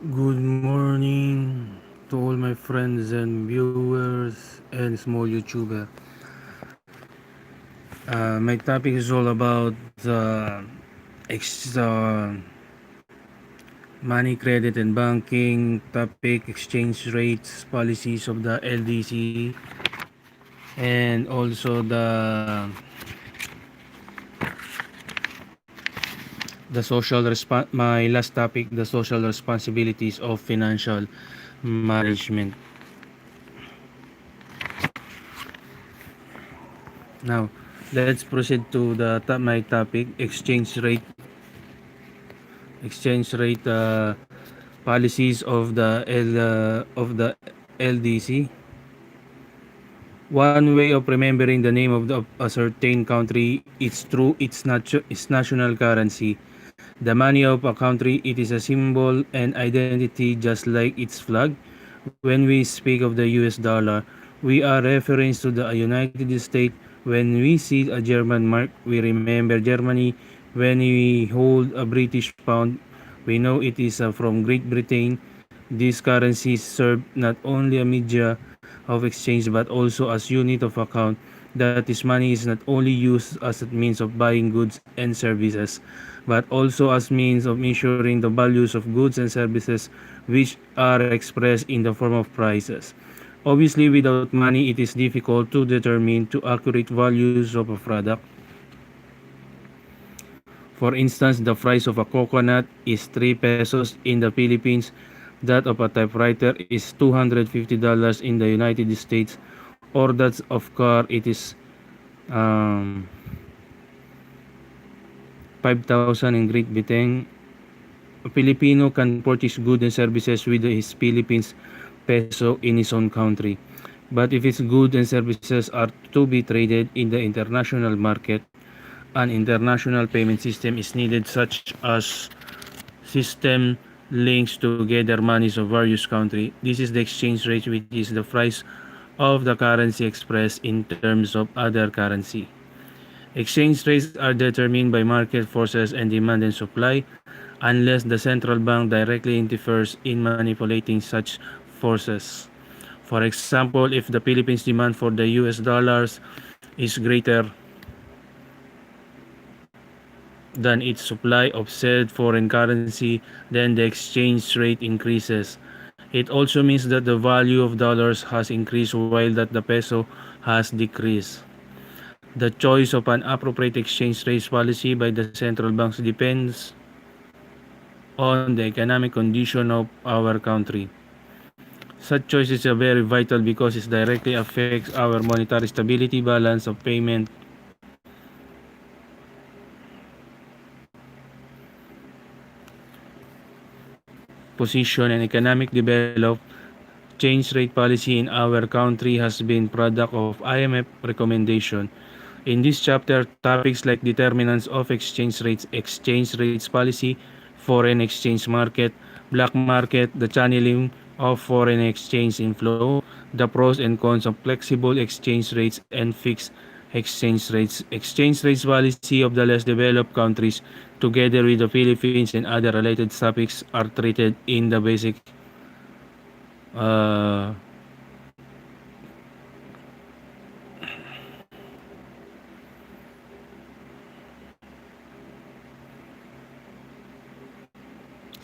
Good morning to all my friends and viewers and small YouTuber. My topic is all about money, credit, and banking topic, exchange rates, policies of the LDC, and also the my last topic, the social responsibilities of financial management. Now, let's proceed to my topic, exchange rate policies of the LDC. One way of remembering the name of a certain country is through its national currency. The money of a country, it is a symbol and identity just like its flag. When we speak of the US dollar, we are referring to the United States. When we see a German mark, we remember Germany. When we hold a British pound, we know it is from Great Britain. These currencies serve not only a media of exchange but also as unit of account. That is, money is not only used as a means of buying goods and services, but also as means of measuring the values of goods and services which are expressed in the form of prices. Obviously, without money, it is difficult to determine to accurate values of a product. For instance, the price of a coconut is 3 pesos in the Philippines. That of a typewriter is $250 in the United States, or that of car it is um, 5,000 in Great Britain. A Filipino can purchase goods and services with his Philippines peso in his own country. But if its goods and services are to be traded in the international market, an international payment system is needed, such as system links together monies of various countries. This is the exchange rate, which is the price of the currency expressed in terms of other currency. Exchange rates are determined by market forces and demand and supply, unless the central bank directly interferes in manipulating such forces. For example, if the Philippines demand for the US dollars is greater than its supply of said foreign currency, then the exchange rate increases. It also means that the value of dollars has increased while that the peso has decreased. The choice of an appropriate exchange rate policy by the central banks depends on the economic condition of our country. Such choice is very vital because it directly affects our monetary stability, balance of payment, position, and economic development. Change rate policy in our country has been product of IMF recommendation. In this chapter, topics like determinants of exchange rates policy, foreign exchange market, black market, the channeling of foreign exchange inflow, the pros and cons of flexible exchange rates and fixed exchange rates policy of the less developed countries, together with the Philippines and other related topics, are treated in the basic uh,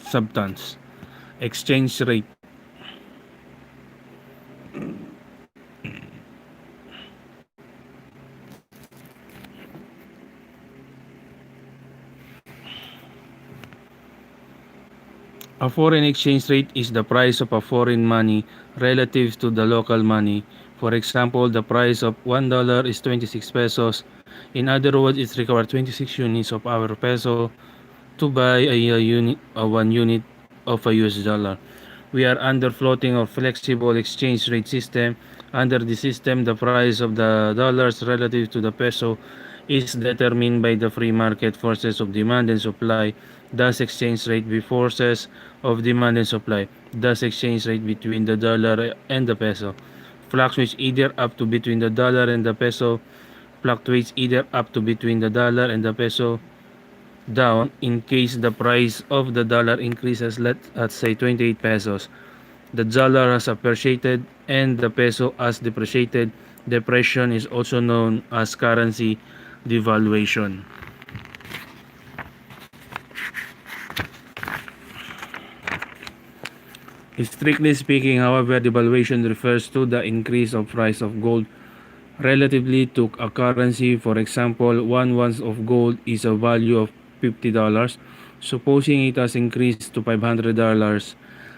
substance. Exchange rate. A foreign exchange rate is the price of a foreign money relative to the local money. For example, the price of $1 is 26 pesos. In other words, it requires 26 units of our peso to buy a 1 unit of a US dollar. We are under floating or flexible exchange rate system. Under the system, the price of the dollars relative to the peso is determined by the free market forces of demand and supply. Thus, exchange rate be forces of demand and supply. Thus, exchange rate between the dollar and the peso fluctuates either up to between the dollar and the peso, fluctuates either up to between the dollar and the peso, down in case the price of the dollar increases, let's say 28 pesos. The dollar has appreciated and the peso has depreciated. Depression is also known as currency devaluation. Strictly speaking, however, devaluation refers to the increase of price of gold relatively to a currency. For example, 1 ounce of gold is a value of $50. Supposing it has increased to $500,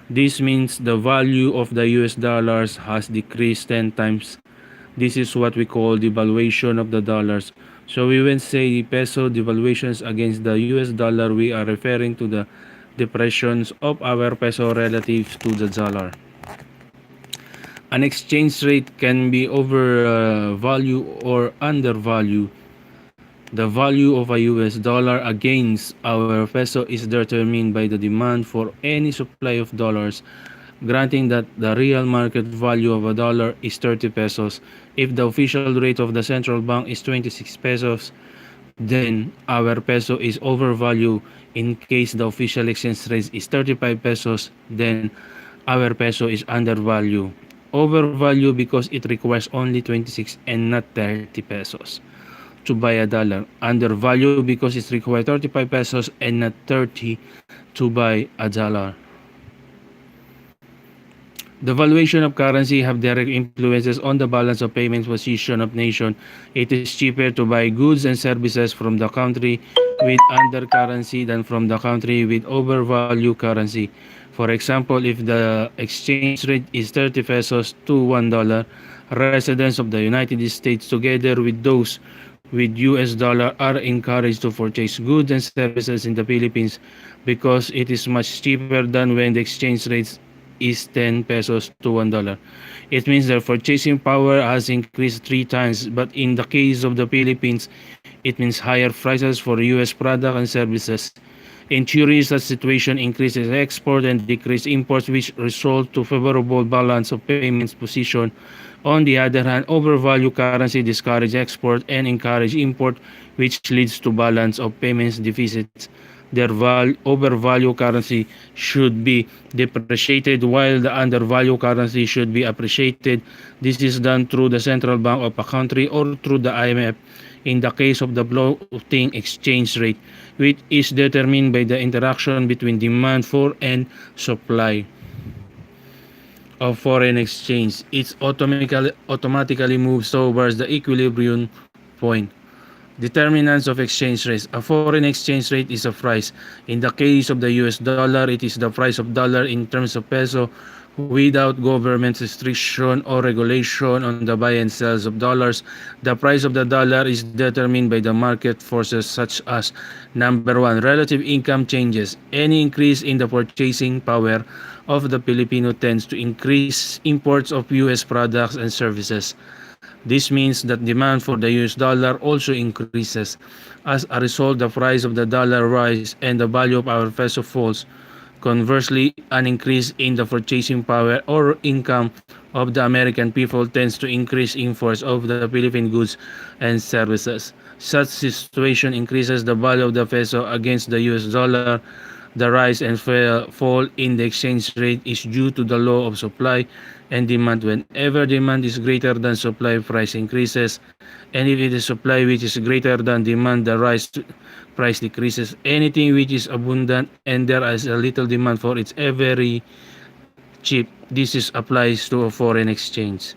this means the value of the US dollars has decreased 10 times. This is what we call devaluation of the dollars. So we when say peso devaluations against the US dollar, we are referring to the depressions of our peso relative to the dollar. An exchange rate can be overvalue or undervalue. The value of a US dollar against our peso is determined by the demand for any supply of dollars, granting that the real market value of a dollar is 30 pesos. If the official rate of the central bank is 26 pesos, then our peso is overvalued. In case the official exchange rate is 35 pesos, then our peso is undervalued. Overvalued because it requires only 26 and not 30 pesos to buy a dollar. Undervalued because it requires 35 pesos and not 30 to buy a dollar. The valuation of currency have direct influences on the balance of payments position of nation. It is cheaper to buy goods and services from the country with under currency than from the country with overvalue currency. For example, if the exchange rate is 30 pesos to $1, residents of the United States together with those with US dollar are encouraged to purchase goods and services in the Philippines because it is much cheaper than when the exchange rate is 10 pesos to $1. It means their purchasing power has increased 3 times, but in the case of the Philippines, it means higher prices for US products and services. In theory, such situation increases export and decreases imports, which result to favorable balance of payments position. On the other hand, overvalue currency discourage export and encourage import, which leads to balance of payments deficits. Their overvalue currency should be depreciated while the undervalue currency should be appreciated. This is done through the central bank of a country or through the IMF in the case of the floating exchange rate, which is determined by the interaction between demand for and supply of foreign exchange. It automatically moves towards the equilibrium point. Determinants of exchange rates. A foreign exchange rate is a price. In the case of the US dollar, it is the price of dollar in terms of peso without government restriction or regulation on the buy and sales of dollars. The price of the dollar is determined by the market forces such as number 1, relative income changes. Any increase in the purchasing power of the Filipino tends to increase imports of US products and services. This means that demand for the US dollar also increases. As a result, the price of the dollar rises and the value of our peso falls. Conversely, an increase in the purchasing power or income of the American people tends to increase imports of the Philippine goods and services. Such situation increases the value of the peso against the US dollar. The rise and fall in the exchange rate is due to the law of supply and demand. Whenever demand is greater than supply, price increases, and if it is supply which is greater than demand, the price decreases. Anything which is abundant and there is a little demand for it's very cheap. This is applies to a foreign exchange.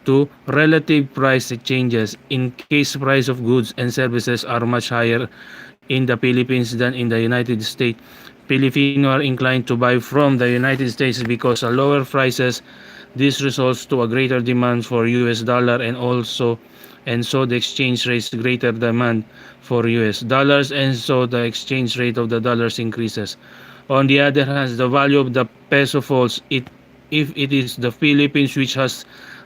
2. Relative price changes. In case price of goods and services are much higher in the Philippines than in the United States, Filipino are inclined to buy from the United States because of lower prices. This results to a greater demand for US dollar and so the exchange rate is greater demand for US dollars and so the exchange rate of the dollars increases. On the other hand, the value of the peso falls if it is the Philippines which has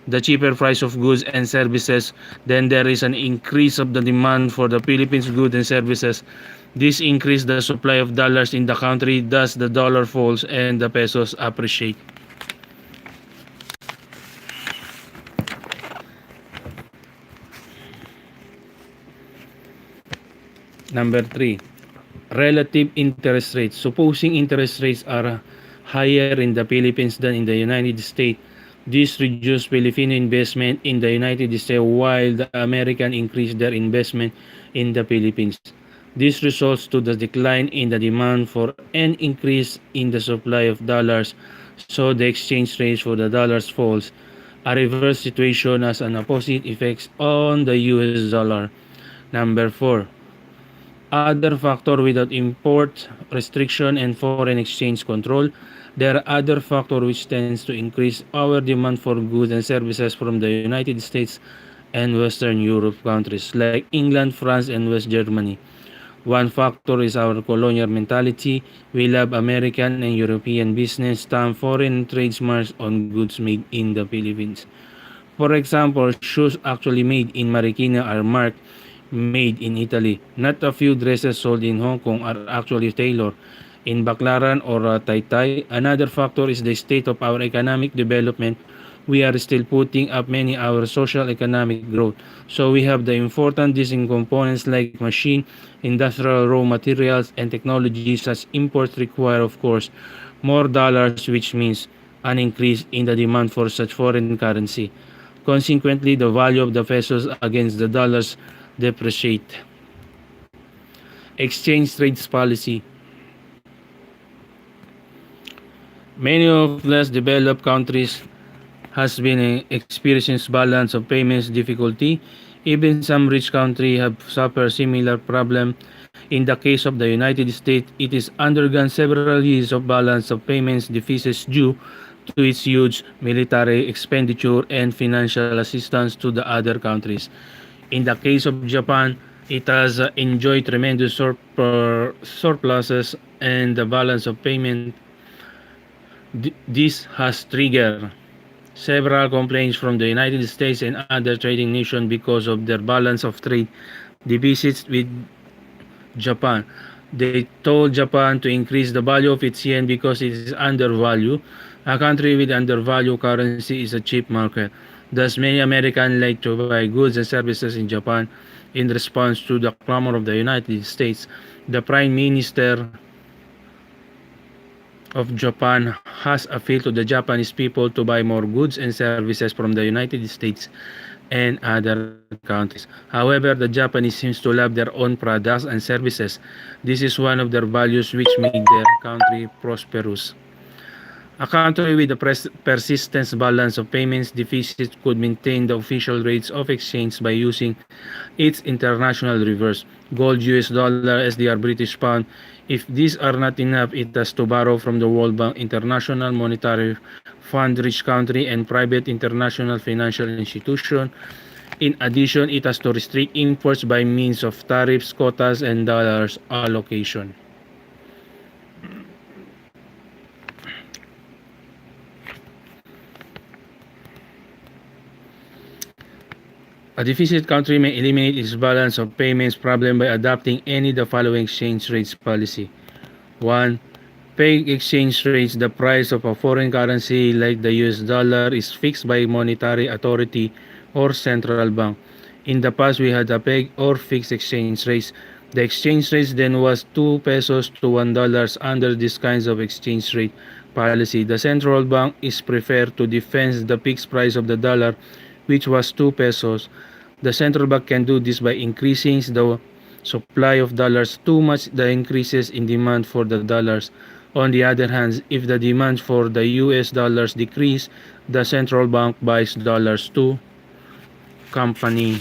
the cheaper price of goods and services, then there is an increase of the demand for the Philippines goods and services. This increases the supply of dollars in the country, thus the dollar falls and the pesos appreciate. Number 3. Relative interest rates. Supposing interest rates are higher in the Philippines than in the United States, this reduces Filipino investment in the United States while the American increase their investment in the Philippines. This results to the decline in the demand for an increase in the supply of dollars, so the exchange rate for the dollars falls. A reverse situation has an opposite effects on the US dollar. Number 4. Other factor without import restriction and foreign exchange control, there are other factor which tends to increase our demand for goods and services from the United States and Western Europe countries like England, France, and West Germany. One factor is our colonial mentality. We love American and European business stamp foreign trademarks on goods made in the Philippines. For example, shoes actually made in Marikina are marked made in Italy. Not a few dresses sold in Hong Kong are actually tailored in Baclaran or Taytay. Another factor is the state of our economic development. We are still putting up many our social economic growth. So we have the important design components like machine, industrial raw materials, and technologies such imports require of course more dollars, which means an increase in the demand for such foreign currency. Consequently, the value of the pesos against the dollars depreciate. Exchange rates policy. Many of less developed countries has been experiencing balance of payments difficulty. Even some rich countries have suffered similar problem. In the case of the United States, it is undergone several years of balance of payments deficits due to its huge military expenditure and financial assistance to the other countries. In the case of Japan, it has enjoyed tremendous surpluses and the balance of payment. This has triggered several complaints from the United States and other trading nations because of their balance of trade deficits with Japan. They told Japan to increase the value of its yen because it is undervalued. A country with undervalued currency is a cheap market. Thus, many Americans like to buy goods and services in Japan. In response to the clamor of the United States, the Prime Minister of Japan has appealed to the Japanese people to buy more goods and services from the United States and other countries. However, the Japanese seems to love their own products and services. This is one of their values which made their country prosperous. A country with a persistent balance of payments deficit could maintain the official rates of exchange by using its international reverse, gold, US dollar, SDR, British pound. If these are not enough, it has to borrow from the World Bank, International Monetary Fund, rich country, and private international financial institution. In addition, it has to restrict imports by means of tariffs, quotas, and dollars allocation. A deficit country may eliminate its balance of payments problem by adopting any of the following exchange rates policy. 1. Peg exchange rates. The price of a foreign currency like the US dollar is fixed by monetary authority or central bank. In the past, we had a peg or fixed exchange rates. The exchange rate then was 2 pesos to $1 under this kinds of exchange rate policy. The central bank is preferred to defend the fixed price of the dollar, which was 2 pesos. The central bank can do this by increasing the supply of dollars too much, the increases in demand for the dollars. On the other hand, if the demand for the US dollars decrease, the central bank buys dollars to company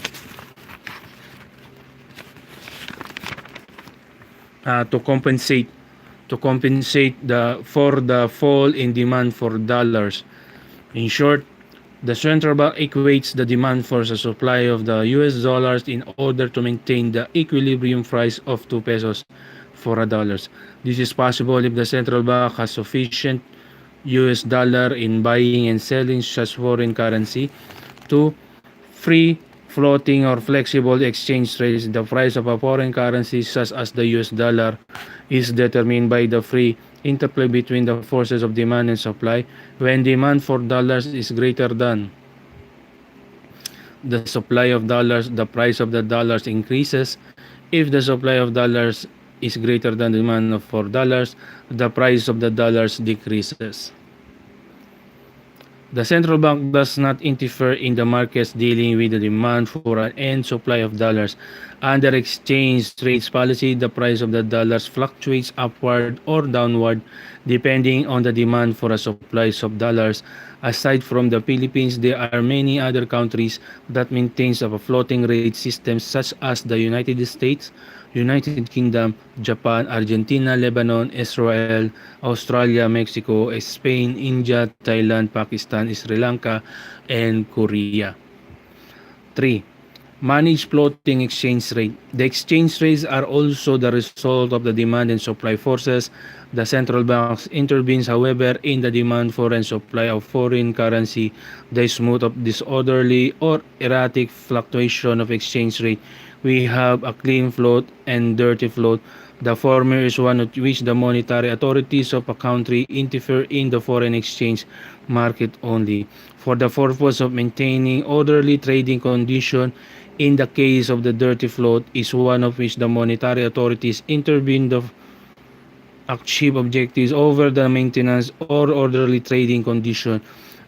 to compensate the fall in demand for dollars. In short, the central bank equates the demand for the supply of the US dollars in order to maintain the equilibrium price of 2 pesos for a dollar. This is possible if the central bank has sufficient US dollar in buying and selling such foreign currency. 2. Free floating or flexible exchange rates. The price of a foreign currency such as the US dollar is determined by the free interplay between the forces of demand and supply. When demand for dollars is greater than the supply of dollars, the price of the dollars increases. If the supply of dollars is greater than the demand for dollars, the price of the dollars decreases. The central bank does not interfere in the markets dealing with the demand for an end supply of dollars. Under exchange rates policy, the price of the dollars fluctuates upward or downward depending on the demand for a supply of dollars. Aside from the Philippines, there are many other countries that maintains a floating rate system such as the United States, United Kingdom, Japan, Argentina, Lebanon, Israel, Australia, Mexico, Spain, India, Thailand, Pakistan, Sri Lanka, and Korea. 3. Manage floating exchange rate. The exchange rates are also the result of the demand and supply forces. The central banks intervenes, however, in the demand for and supply of foreign currency. They smooth of disorderly or erratic fluctuation of exchange rate. We have a clean float and dirty float. The former is one at which the monetary authorities of a country interfere in the foreign exchange market only for the purpose of maintaining orderly trading condition. In the case of the dirty float is one of which the monetary authorities intervene to achieve objectives over the maintenance or orderly trading condition.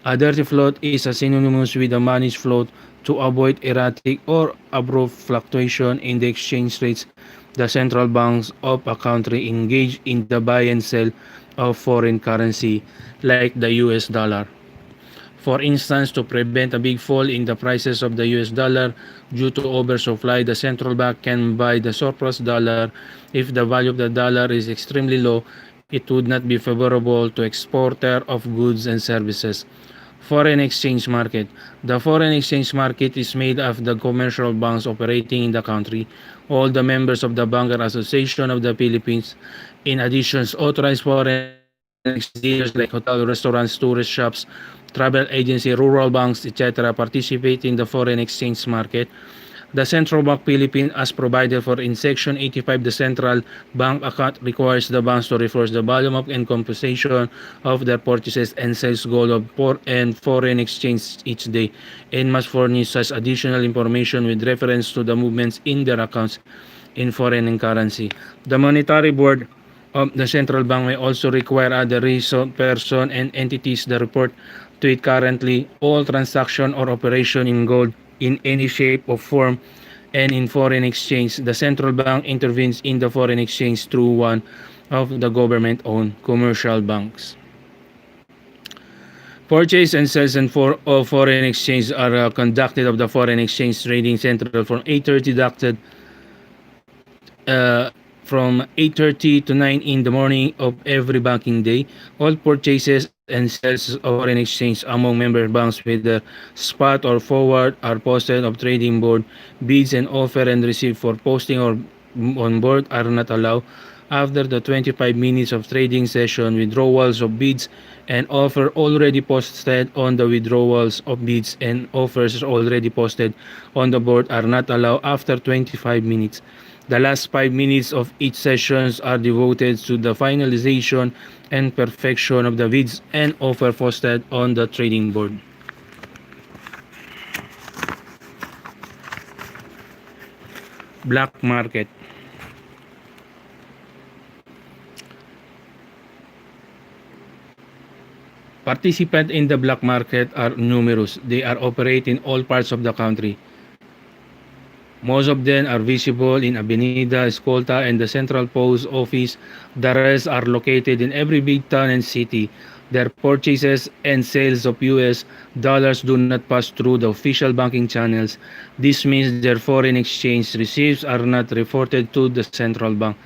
A dirty float is a synonymous with a managed float to avoid erratic or abrupt fluctuation in the exchange rates. The central banks of a country engage in the buy and sell of foreign currency like the US dollar. For instance, to prevent a big fall in the prices of the US dollar due to oversupply, the central bank can buy the surplus dollar. If the value of the dollar is extremely low, it would not be favorable to exporter of goods and services. Foreign exchange market. The foreign exchange market is made of the commercial banks operating in the country. All the members of the Banker Association of the Philippines, in addition, authorized foreign exchange dealers like hotel, restaurants, tourist shops, travel agency, rural banks, etc. participate in the foreign exchange market. The Central Bank Philippines, as provided for in Section 85, the Central Bank account requires the banks to report the volume of and compensation of their purchases and sales goal of and foreign exchange each day, and must furnish such additional information with reference to the movements in their accounts in foreign currency. The Monetary Board of the Central Bank may also require other person and entities to report to it currently all transaction or operation in gold in any shape or form and in foreign exchange. The central bank intervenes in the foreign exchange through one of the government-owned commercial banks. Purchase and sales and of foreign exchange are conducted of the foreign exchange trading central from 8:30 uh, from 8:30 to 9 in the morning of every banking day. All purchases and sales of foreign exchange among member banks, whether spot or forward, are posted of trading board. Bids and offer and receive for posting or on board are not allowed. After the 25 minutes of trading session, withdrawals of bids and offer already posted on the withdrawals of bids and offers already posted on the board are not allowed after 25 minutes. The last 5 minutes of each sessions are devoted to the finalization and perfection of the bids and offer posted on the trading board. Black market. Participants in the black market are numerous. They are operate in all parts of the country. Most of them are visible in Avenida Escolta and the Central Post Office. The rest are located in every big town and city. Their purchases and sales of US dollars do not pass through the official banking channels. This means their foreign exchange receipts are not reported to the central bank.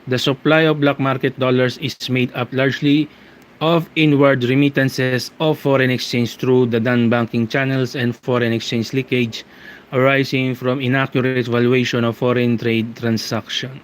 The supply of black market dollars is made up largely of inward remittances of foreign exchange through the non-banking channels and foreign exchange leakage arising from inaccurate valuation of foreign trade transaction.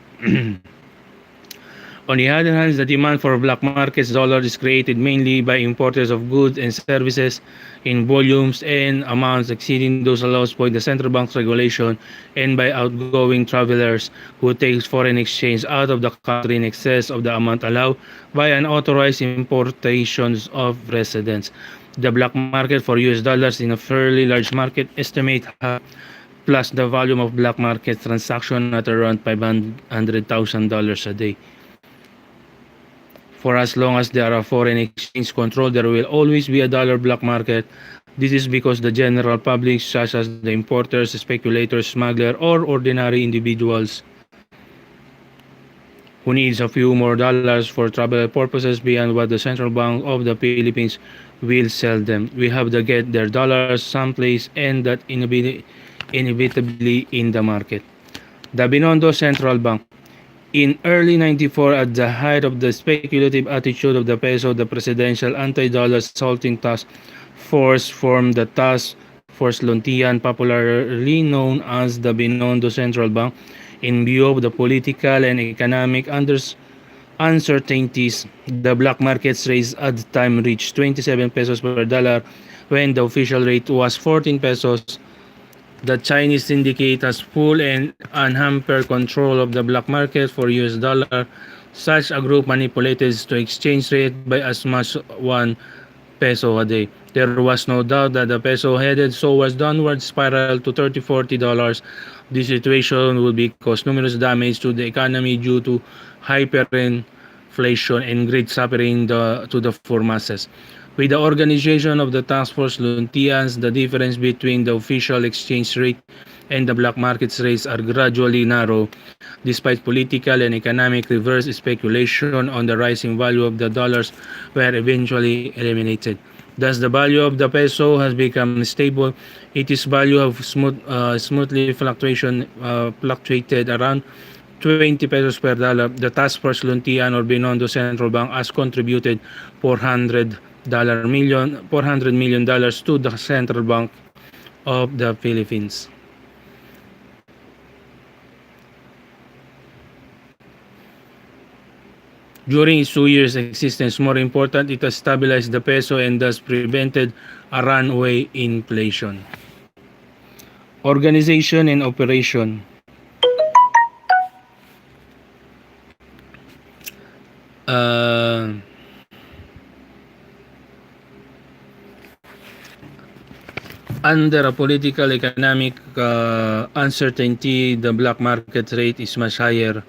On the other hand, the demand for black markets dollars is created mainly by importers of goods and services in volumes and amounts exceeding those allowed by the central bank's regulation and by outgoing travelers who take foreign exchange out of the country in excess of the amount allowed by unauthorized importations of residents. The black market for US dollars in a fairly large market estimate plus the volume of black market transaction at around $500,000 a day. For as long as there are foreign exchange control, there will always be a dollar black market. This is because the general public, such as the importers, speculators, smugglers, or ordinary individuals who needs a few more dollars for travel purposes beyond what the Central Bank of the Philippines will sell them. We have to get their dollars someplace, and that inevitably in the market. The Binondo Central Bank. In early 94, at the height of the speculative attitude of the peso, the Presidential Anti-Dollar Salting Task Force formed the Task Force Luntian, popularly known as the Binondo Central Bank, in view of the political and economic uncertainties. The black market's rate at the time reached 27 pesos per dollar when the official rate was 14 pesos. The Chinese syndicate has full and unhampered control of the black market for US dollar. Such a group manipulated the exchange rate by as much 1 peso a day. There was no doubt that the peso headed towards downward spiral to $30-40. This situation would cause numerous damage to the economy due to hyperinflation and great suffering to the poor masses. With the organization of the Task Force Luntians, the difference between the official exchange rate and the black market's rates are gradually narrow, despite political and economic reverse speculation on the rising value of the dollars were eventually eliminated. Thus, the value of the peso has become stable. Its value have smoothly fluctuated around 20 pesos per dollar. The Task Force Luntian or Binondo Central Bank has contributed $400 million to the Central Bank of the Philippines. During its 2 years existence, more important, it has stabilized the peso and thus prevented a runaway inflation. Organization and operation. Under a political economic uncertainty, the black market rate is much higher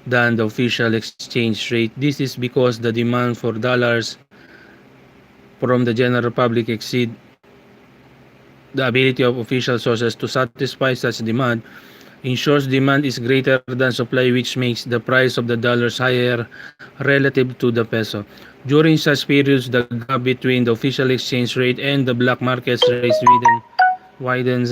than the official exchange rate. This is because the demand for dollars from the general public exceed the ability of official sources to satisfy such demand. Ensures demand is greater than supply, which makes the price of the dollars higher relative to the peso. During such periods, the gap between the official exchange rate and the black market rate widens.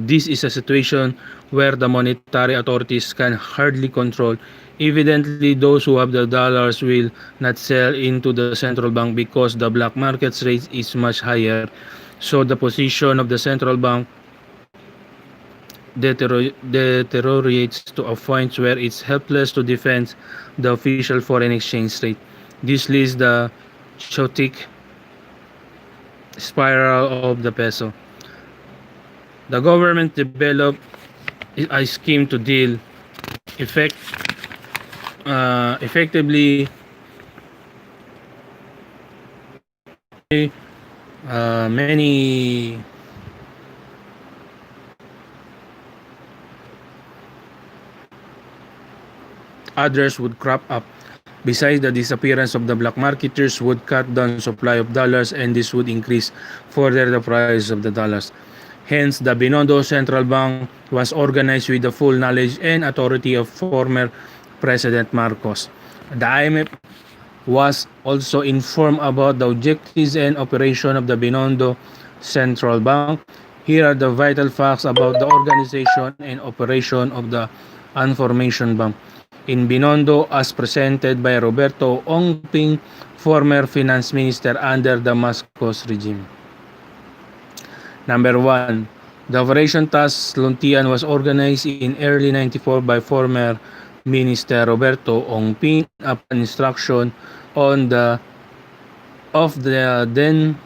This is a situation where the monetary authorities can hardly control. Evidently, those who have the dollars will not sell into the central bank because the black market rate is much higher. So the position of the central bank deteriorates to a point where it's helpless to defend the official foreign exchange rate. This leads the chaotic spiral of the peso. The government developed a scheme to deal effectively many others would crop up. Besides, the disappearance of the black marketers would cut down supply of dollars, and this would increase further the price of the dollars. Hence, the Binondo Central Bank was organized with the full knowledge and authority of former President Marcos. The IMF was also informed about the objectives and operation of the Binondo Central Bank. Here are the vital facts about the organization and operation of the Information Bank in Binondo as presented by Roberto Ongping, former finance minister under the Marcos regime. Number 1. The Operation Task Luntian was organized in early 94 by former Minister Roberto Ongping upon instruction of the then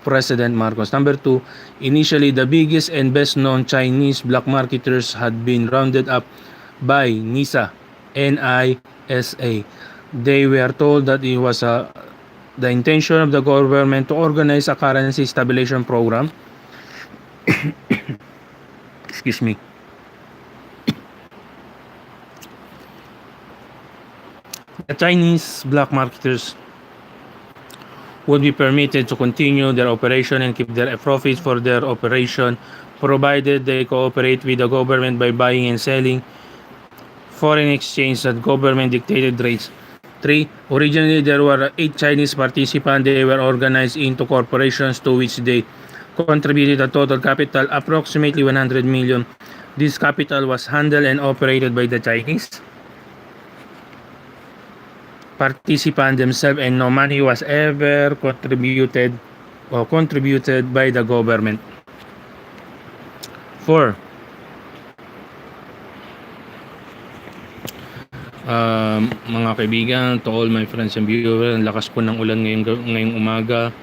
President Marcos. Number 2. Initially, the biggest and best-known Chinese black marketers had been rounded up by NISA. They were told that it was the intention of the government to organize a currency stabilization program. Excuse me. The Chinese black marketers would be permitted to continue their operation and keep their profits for their operation, provided they cooperate with the government by buying and selling foreign exchange at government dictated rates. 3. Originally, there were 8 Chinese participants. They were organized into corporations to which they contributed a total capital approximately 100 million. This capital was handled and operated by the Chinese participants themselves, and no money was ever contributed by the government. 4. Mga kaibigan, to all my friends and viewers, ang lakas po ng ulan ngayong umaga.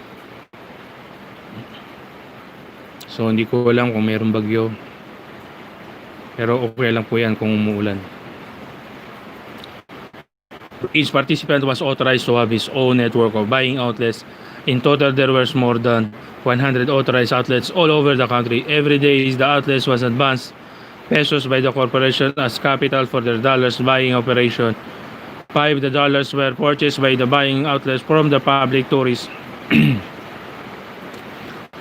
So hindi ko alam kung mayroong bagyo. Pero okay lang po yan kung umuulan. Each participant was authorized to have his own network of buying outlets. In total, there were more than 100 authorized outlets all over the country. Every day, the outlets was advanced pesos by the corporation as capital for their dollars buying operation. 5. The dollars were purchased by the buying outlets from the public tourists,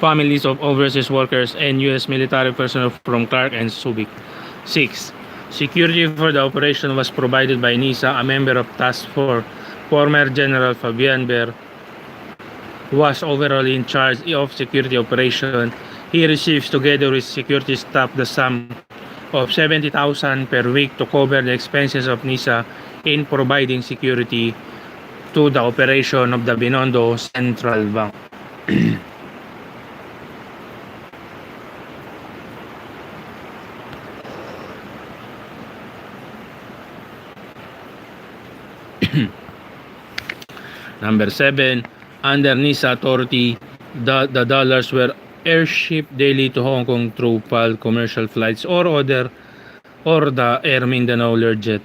families of overseas workers, and U.S. military personnel from Clark and Subic. 6. Security for the operation was provided by NISA, a member of Task Force. Former General Fabian Ber was overall in charge of security operation. He receives together with security staff the sum of 70,000 per week to cover the expenses of NISA in providing security to the operation of the Binondo Central Bank. Number 7, under NISA authority, the dollars were airshipped daily to Hong Kong through PAL commercial flights or the Air Mindanao Learjet.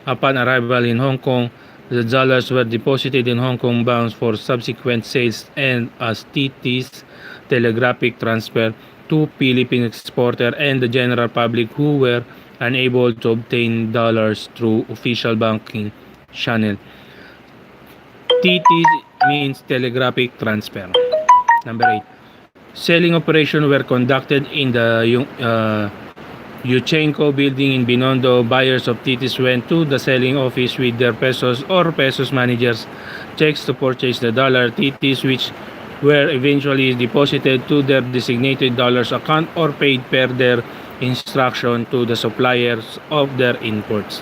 Upon arrival in Hong Kong, the dollars were deposited in Hong Kong banks for subsequent sales and as TTs, telegraphic transfer to Philippine exporter and the general public who were unable to obtain dollars through official banking channel. TT means telegraphic transfer. Number 8. Selling operations were conducted in the Yuchenko building in Binondo. Buyers of TTs went to the selling office with their pesos or pesos managers checks to purchase the dollar TTs, which were eventually deposited to their designated dollars account or paid per their instruction to the suppliers of their imports.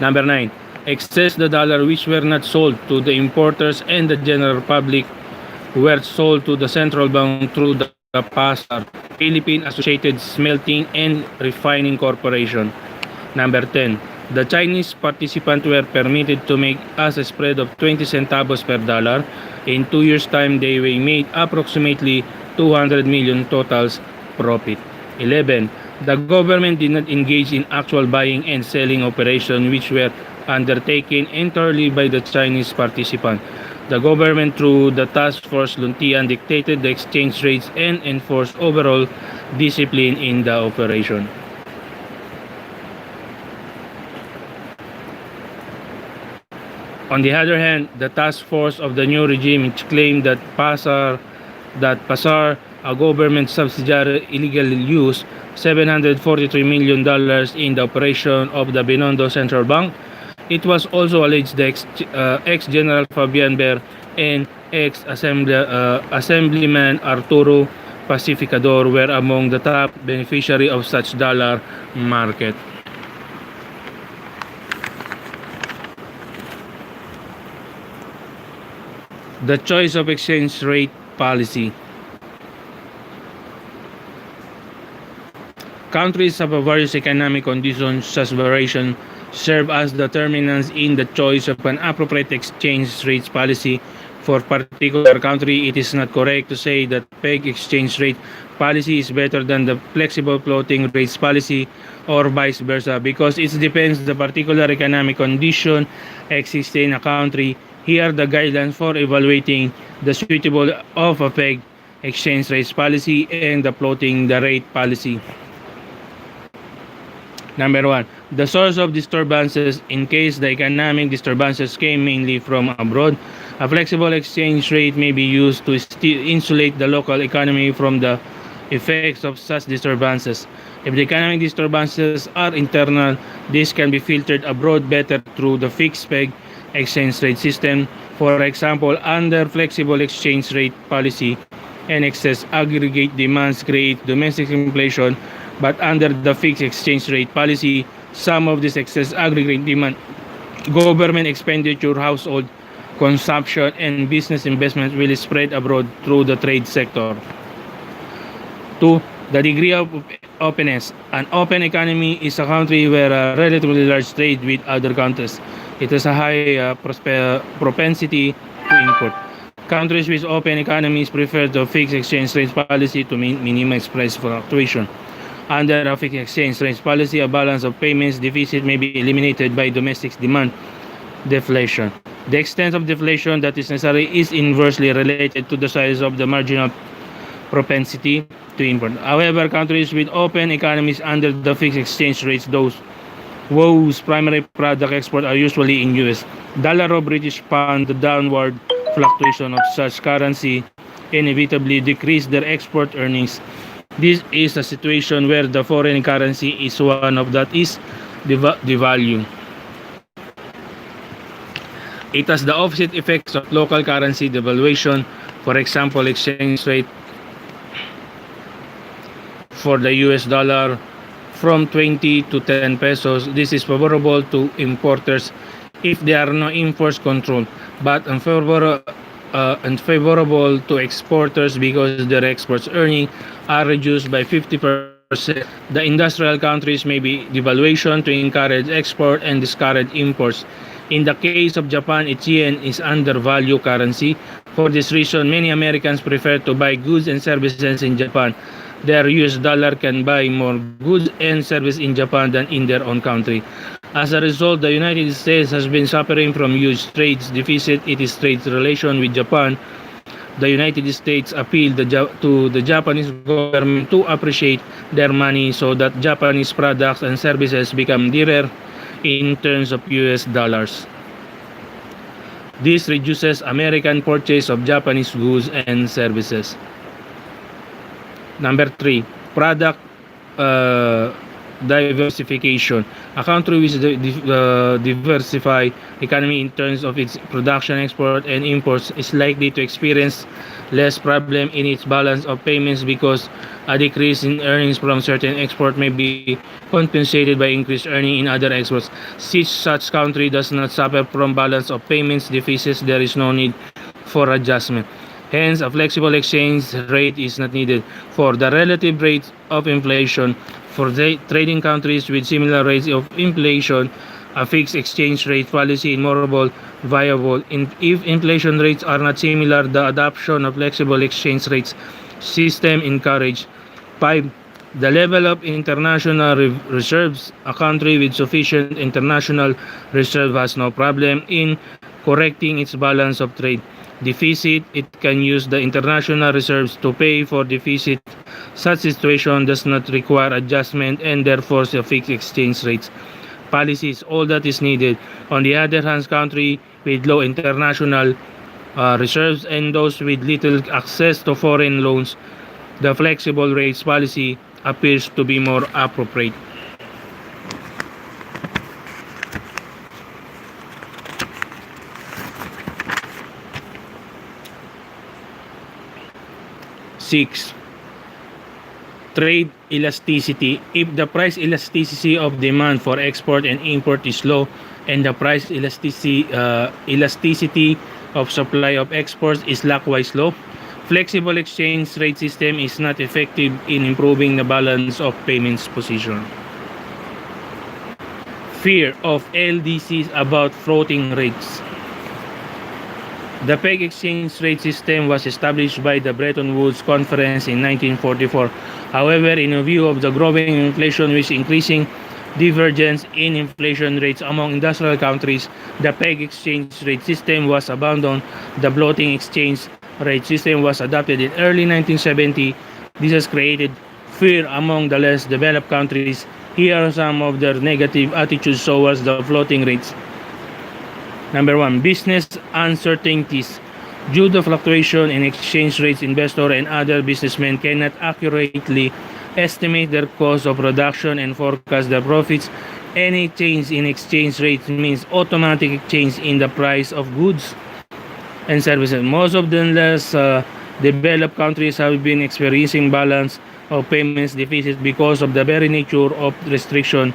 Number 9. Excess the dollar which were not sold to the importers and the general public were sold to the central bank through the PASAR, Philippine Associated Smelting and Refining Corporation. Number 10. The Chinese participants were permitted to make as a spread of 20 centavos per dollar. In 2 years' time, they made approximately 200 million totals profit. 11. The government did not engage in actual buying and selling operations which were undertaken entirely by the Chinese participant. The government through the Task Force Luntian dictated the exchange rates and enforced overall discipline in the operation. On the other hand, the task force of the new regime claimed that PASAR, a government subsidiary, illegally used $743 million in the operation of the Binondo Central Bank. It was also alleged the ex-General Fabian Ber and ex-Assemblyman Arturo Pacificador were among the top beneficiaries of such dollar market. The choice of exchange rate policy. Countries have various economic conditions such variation serve as determinants in the choice of an appropriate exchange rates policy for particular country. It is not correct to say that peg exchange rate policy is better than the flexible floating rates policy or vice versa, because it depends the particular economic condition existing in a country. Here are the guidelines for evaluating the suitable of a peg exchange rate policy and the floating the rate policy. Number one, the source of disturbances. In case the economic disturbances came mainly from abroad, a flexible exchange rate may be used to insulate the local economy from the effects of such disturbances. If the economic disturbances are internal, this can be filtered abroad better through the fixed peg exchange rate system. For example, under flexible exchange rate policy, and excess aggregate demands create domestic inflation, but under the fixed exchange rate policy, some of this excess aggregate demand, government expenditure, household consumption, and business investment will spread abroad through the trade sector. 2. The degree of openness. An open economy is a country where a relatively large trade with other countries. It has a high propensity to import. Countries with open economies prefer the fixed exchange rate policy to minimize price fluctuation. Under a fixed exchange rate policy, a balance of payments deficit may be eliminated by domestic demand deflation. The extent of deflation that is necessary is inversely related to the size of the marginal propensity to import. However, countries with open economies under the fixed exchange rates, those whose primary product export are usually in US dollar or British pound, the downward fluctuation of such currency inevitably decrease their export earnings. This is a situation where the foreign currency is one of that is devalue. It has the opposite effects of local currency devaluation. For example, exchange rate for the US dollar from 20 to 10 pesos. This is favorable to importers if there are no imports control, but unfavorable to exporters because their exports earnings are reduced by 50%. The industrial countries may be devaluation to encourage export and discourage imports. In the case of Japan, its yen is undervalued currency. For this reason, many Americans prefer to buy goods and services in Japan. Their US dollar can buy more goods and services in Japan than in their own country. As a result, the United States has been suffering from huge trade deficit in its trade relation with Japan. The United States appealed to the Japanese government to appreciate their money so that Japanese products and services become dearer in terms of US dollars. This reduces American purchase of Japanese goods and services. Number 3, product diversification. A country with diversified economy in terms of its production, export, and imports is likely to experience less problem in its balance of payments because a decrease in earnings from certain export may be compensated by increased earning in other exports. Since such country does not suffer from balance of payments deficits, there is no need for adjustment. Hence, a flexible exchange rate is not needed. For the relative rate of inflation, for the trading countries with similar rates of inflation, a fixed exchange rate policy is more viable. If inflation rates are not similar, the adoption of flexible exchange rates system encouraged. 5. The level of international reserves. A country with sufficient international reserve has no problem in correcting its balance of trade deficit. It can use the international reserves to pay for deficit. Such situation does not require adjustment and therefore a fixed exchange rates policy is all that is needed. On the other hand, countries with low international reserves and those with little access to foreign loans, the flexible rates policy appears to be more appropriate. Six, trade elasticity. If the price elasticity of demand for export and import is low and the price elasticity of supply of exports is likewise low, flexible exchange rate system is not effective in improving the balance of payments position. Fear of LDCs about floating rates. The peg exchange rate system was established by the Bretton Woods Conference in 1944. However, in view of the growing inflation which increasing divergence in inflation rates among industrial countries, the peg exchange rate system was abandoned. The floating exchange rate system was adopted in early 1970. This has created fear among the less developed countries. Here are some of their negative attitudes towards the floating rates. Number one, business uncertainties. Due to fluctuation in exchange rates, investors and other businessmen cannot accurately estimate their cost of production and forecast their profits. Any change in exchange rates means automatic change in the price of goods and services. Most of the less developed countries have been experiencing balance of payments deficit because of the very nature of restriction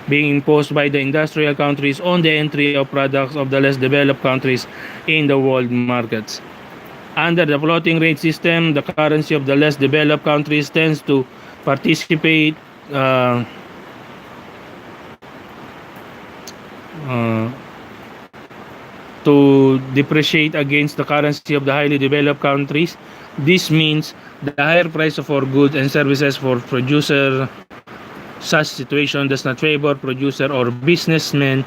being imposed by the industrial countries on the entry of products of the less developed countries in the world markets. Under the floating rate system, the currency of the less developed countries tends to participate to depreciate against the currency of the highly developed countries. This means the higher price for goods and services for producer. Such situation does not favor producer or businessmen.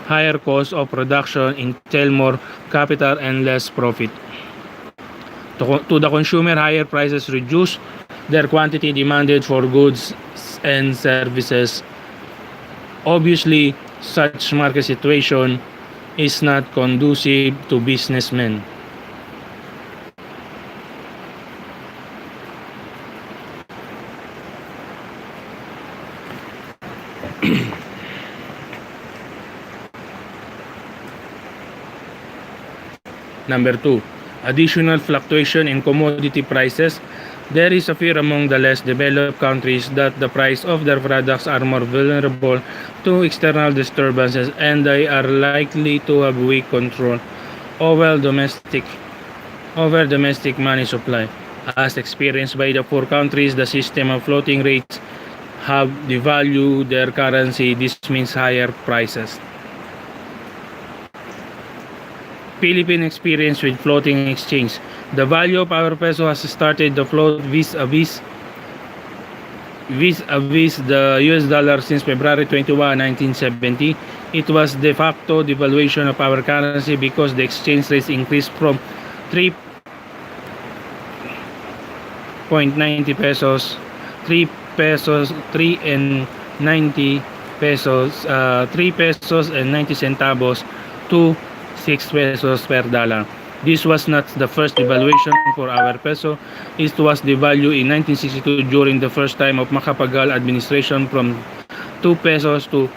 Higher cost of production entail more capital and less profit. To the consumer, higher prices reduce their quantity demanded for goods and services. Obviously, such market situation is not conducive to businessmen. Number 2, additional fluctuation in commodity prices. There is a fear among the less developed countries that the price of their products are more vulnerable to external disturbances and they are likely to have weak control over domestic money supply. As experienced by the poor countries, the system of floating rates have devalued their currency. This means higher prices. Philippine experience with floating exchange. The value of our peso has started to float vis-a-vis the US dollar since February 21, 1970. It was de facto devaluation of our currency because the exchange rates increased from 3.90 pesos, 3 pesos, 3 and 90 pesos, 3 pesos and 90 centavos to 6 pesos per dollar. This was not the first devaluation for our peso. It was devalued in 1962 during the first time of Macapagal administration from 2 pesos to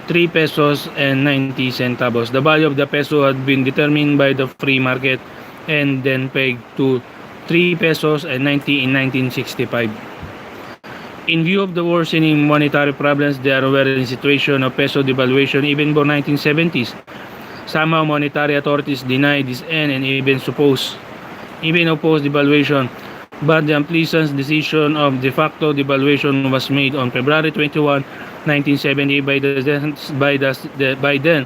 3 pesos and 90 centavos. The value of the peso had been determined by the free market and then pegged to 3 pesos and 90 in 1965. In view of the worsening monetary problems, there were a situation of peso devaluation even for 1970s. Somehow monetary authorities denied this end and even opposed devaluation, but the unpleasant decision of de facto devaluation was made on February 21, 1970 by then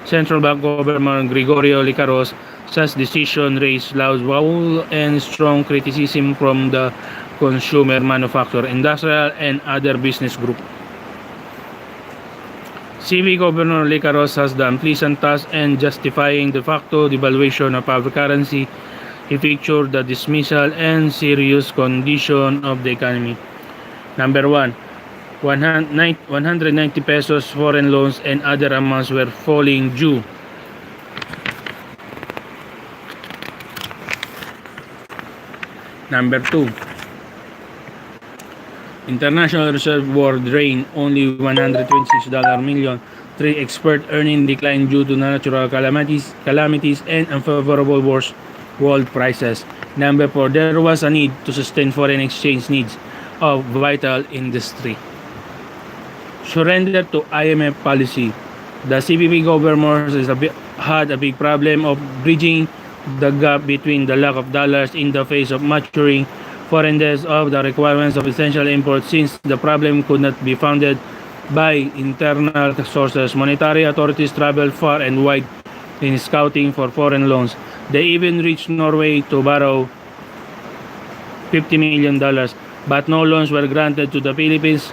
Central Bank Governor Gregorio Licaros. Such decision raised loud howl and strong criticism from the consumer, manufacturer, industrial, and other business groups. CB Governor Licaros has the unpleasant task in justifying de facto devaluation of our currency. He featured the dismissal and serious condition of the economy. Number 1, 190 pesos foreign loans and other amounts were falling due. Number 2, International Reserve Board drained only $126 million. 3, expert earning declined due to natural calamities and unfavorable world prices. Number 4, there was a need to sustain foreign exchange needs of vital industry. Surrender to IMF policy. The CBP governors had a big problem of bridging the gap between the lack of dollars in the face of maturing foreign debts of the requirements of essential imports. Since the problem could not be funded by internal sources, monetary authorities traveled far and wide in scouting for foreign loans. They even reached Norway to borrow $50 million, but no loans were granted to the Philippines.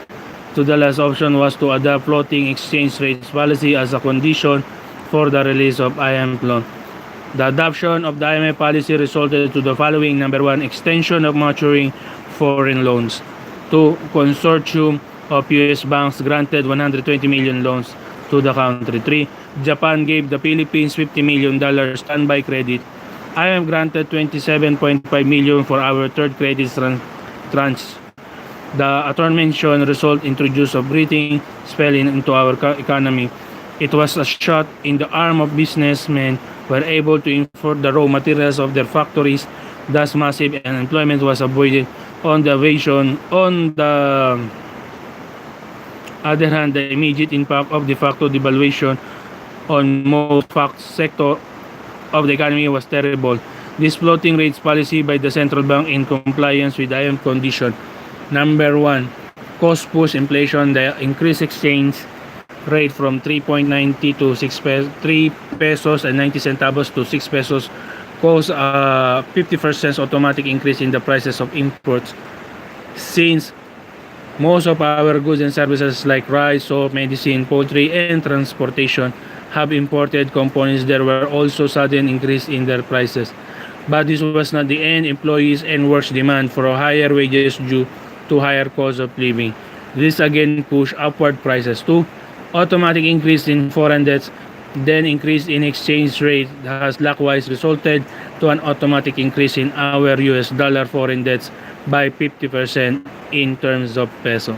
to the last option was to adopt floating exchange rates policy as a condition for the release of IMF loan. The adoption of the IMF policy resulted to the following: number 1, extension of maturing foreign loans. 2, consortium of US banks granted 120 million loans to the country. 3, Japan gave the Philippines $50 million standby credit. IMF granted 27.5 million for our third credit tranche. The aforementioned result introduced a breathing spell into our economy. It was a shot in the arm of businessmen were able to import the raw materials of their factories. Thus, massive unemployment was avoided. On the other hand, the immediate impact of de facto devaluation on most sector of the economy was terrible. This floating rates policy by the central bank in compliance with IMF condition. Number 1, cost push inflation. The increased exchange rate from 3.90 to 3 pesos and 90 centavos to 6 pesos caused a 50% automatic increase in the prices of imports. Since most of our goods and services like rice, soap, medicine, poultry, and transportation have imported components, there were also sudden increase in their prices. But this was not the end. Employees and workers demand for higher wages due to higher cost of living. This again pushed upward prices. 2, automatic increase in foreign debts, then increase in exchange rate has likewise resulted to an automatic increase in our US dollar foreign debts by 50% in terms of peso.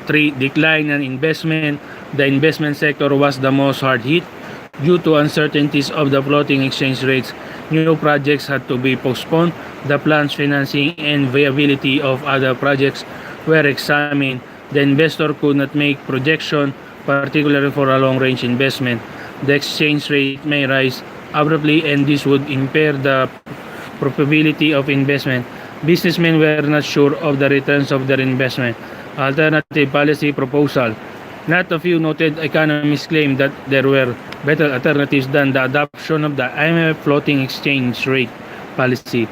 3, decline in investment. The investment sector was the most hard hit. Due to uncertainties of the floating exchange rates, new projects had to be postponed. The plans, financing, and viability of other projects were examined. The investor could not make projection, particularly for a long-range investment. The exchange rate may rise abruptly, and this would impair the probability of investment. Businessmen were not sure of the returns of their investment. Alternative policy proposal. Not a few noted economists claimed that there were better alternatives than the adoption of the IMF floating exchange rate policy.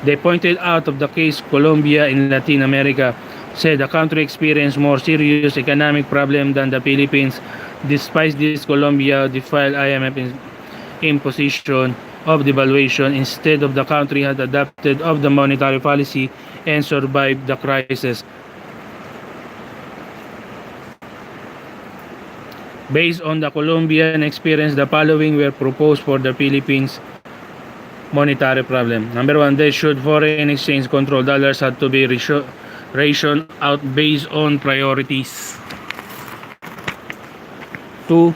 They pointed out of the case Colombia in Latin America, said the country experienced more serious economic problem than the Philippines. Despite this, Colombia defied IMF imposition of devaluation. Instead of the country had adopted of the monetary policy and survived the crisis. Based on the Colombian experience, the following were proposed for the Philippines monetary problem. Number 1, they should foreign exchange control. Dollars had to be rationed out based on priorities. 2,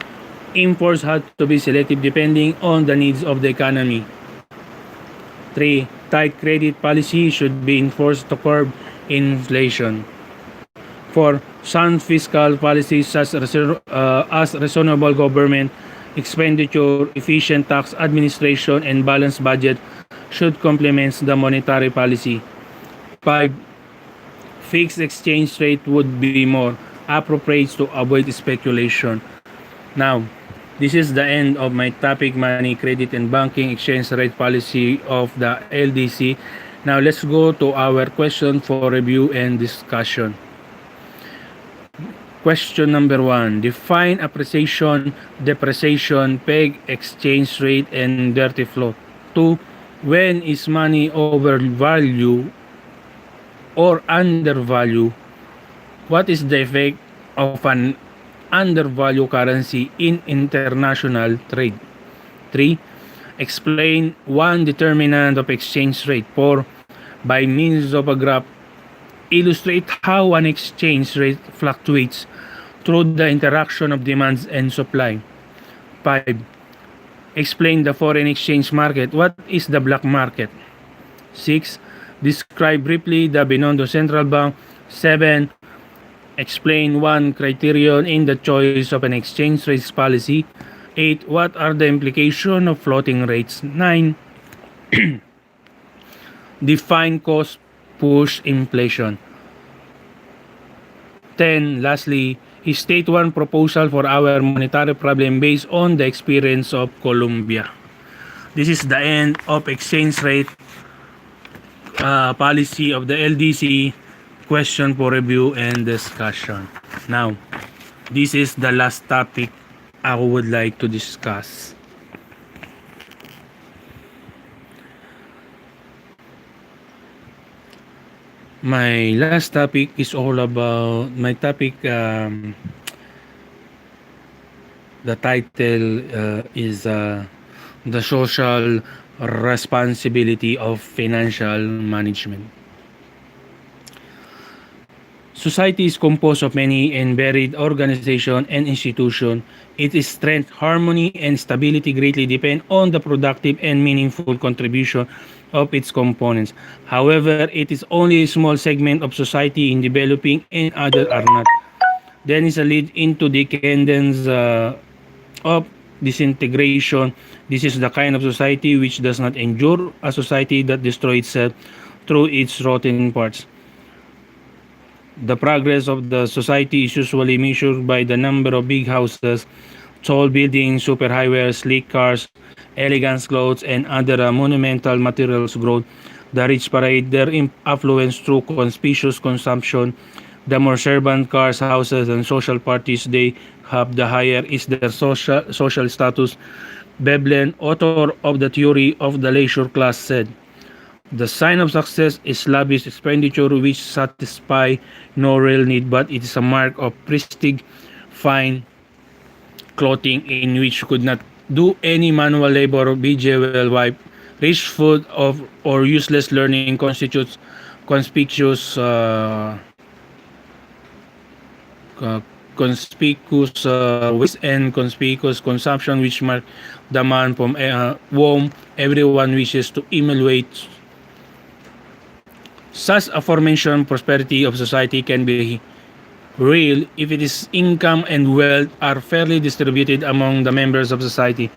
imports had to be selective depending on the needs of the economy. 3, tight credit policy should be enforced to curb inflation. 4, sound fiscal policies such as reasonable government expenditure, efficient tax administration, and balanced budget should complement the monetary policy. 5, fixed exchange rate would be more appropriate to avoid speculation. Now, this is the end of my topic, money, credit, and banking exchange rate policy of the LDC. Now, let's go to our question for review and discussion. Question number 1. Define appreciation, depreciation, peg, exchange rate, and dirty flow. 2. When is money overvalue or undervalue? What is the effect of an undervalue currency in international trade? 3. Explain one determinant of exchange rate. 4. By means of a graph, illustrate how an exchange rate fluctuates through the interaction of demands and supply. 5. Explain the foreign exchange market. What is the black market? 6. Describe briefly the Binondo Central Bank. 7. Explain one criterion in the choice of an exchange rates policy. 8. What are the implications of floating rates? 9. Define cost push inflation. 10. Lastly, state one proposal for our monetary problem based on the experience of Colombia. This is the end of exchange rate policy of the LDC question for review and discussion. Now, this is the last topic I would like to discuss. My last topic is all about my topic. The title is the social responsibility of financial management. Society is composed of many and varied organizations and institutions. Its strength, harmony, and stability greatly depend on the productive and meaningful contribution of its components. However, it is only a small segment of society in developing and others are not. Then is a lead into decadence of disintegration. This is the kind of society which does not endure, a society that destroys itself through its rotten parts. The progress of the society is usually measured by the number of big houses, tall buildings, superhighways, sleek cars, elegant clothes, and other monumental materials growth. The rich parade their affluence through conspicuous consumption. The more servant cars, houses, and social parties they have, the higher is their social status. Veblen, author of the theory of the leisure class, said, "The sign of success is lavish expenditure which satisfy no real need, but it is a mark of prestige, fine clothing in which could not do any manual labor, be well wife, rich food of or useless learning constitutes conspicuous waste and conspicuous consumption which mark the man from whom everyone wishes to emulate. Such aforementioned prosperity of society can be real if its income and wealth are fairly distributed among the members of society.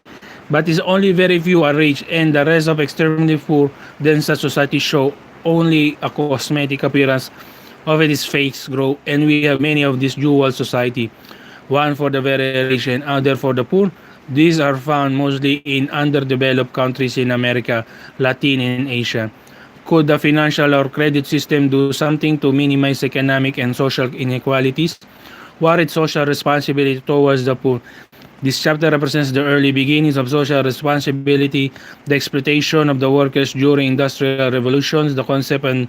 But is only very few are rich and the rest of extremely poor, then such society show only a cosmetic appearance of its fakes grow, and we have many of this dual society, one for the very rich and other for the poor. These are found mostly in underdeveloped countries in America, Latin, and Asia. Could the financial or credit system do something to minimize economic and social inequalities? What is social responsibility towards the poor? This chapter represents the early beginnings of social responsibility, the exploitation of the workers during industrial revolutions, the concept and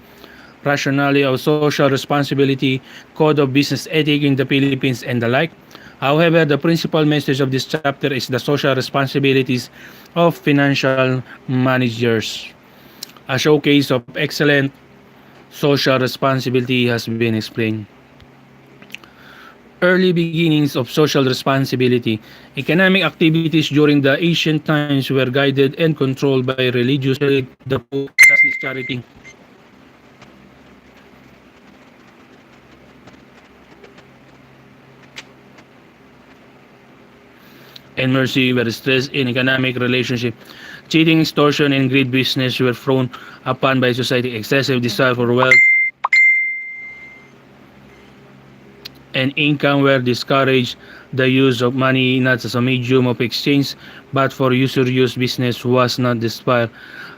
rationale of social responsibility, code of business ethic in the Philippines, and the like. However, the principal message of this chapter is the social responsibilities of financial managers. A showcase of excellent social responsibility has been explained. Early beginnings of social responsibility. Economic activities during the ancient times were guided and controlled by religious the poor, justice, charity, and mercy were stressed in economic relationship. Cheating, extortion, and greed business were frowned upon by society. Excessive desire for wealth and income were discouraged. The use of money not as a medium of exchange but for usurious business was not desired.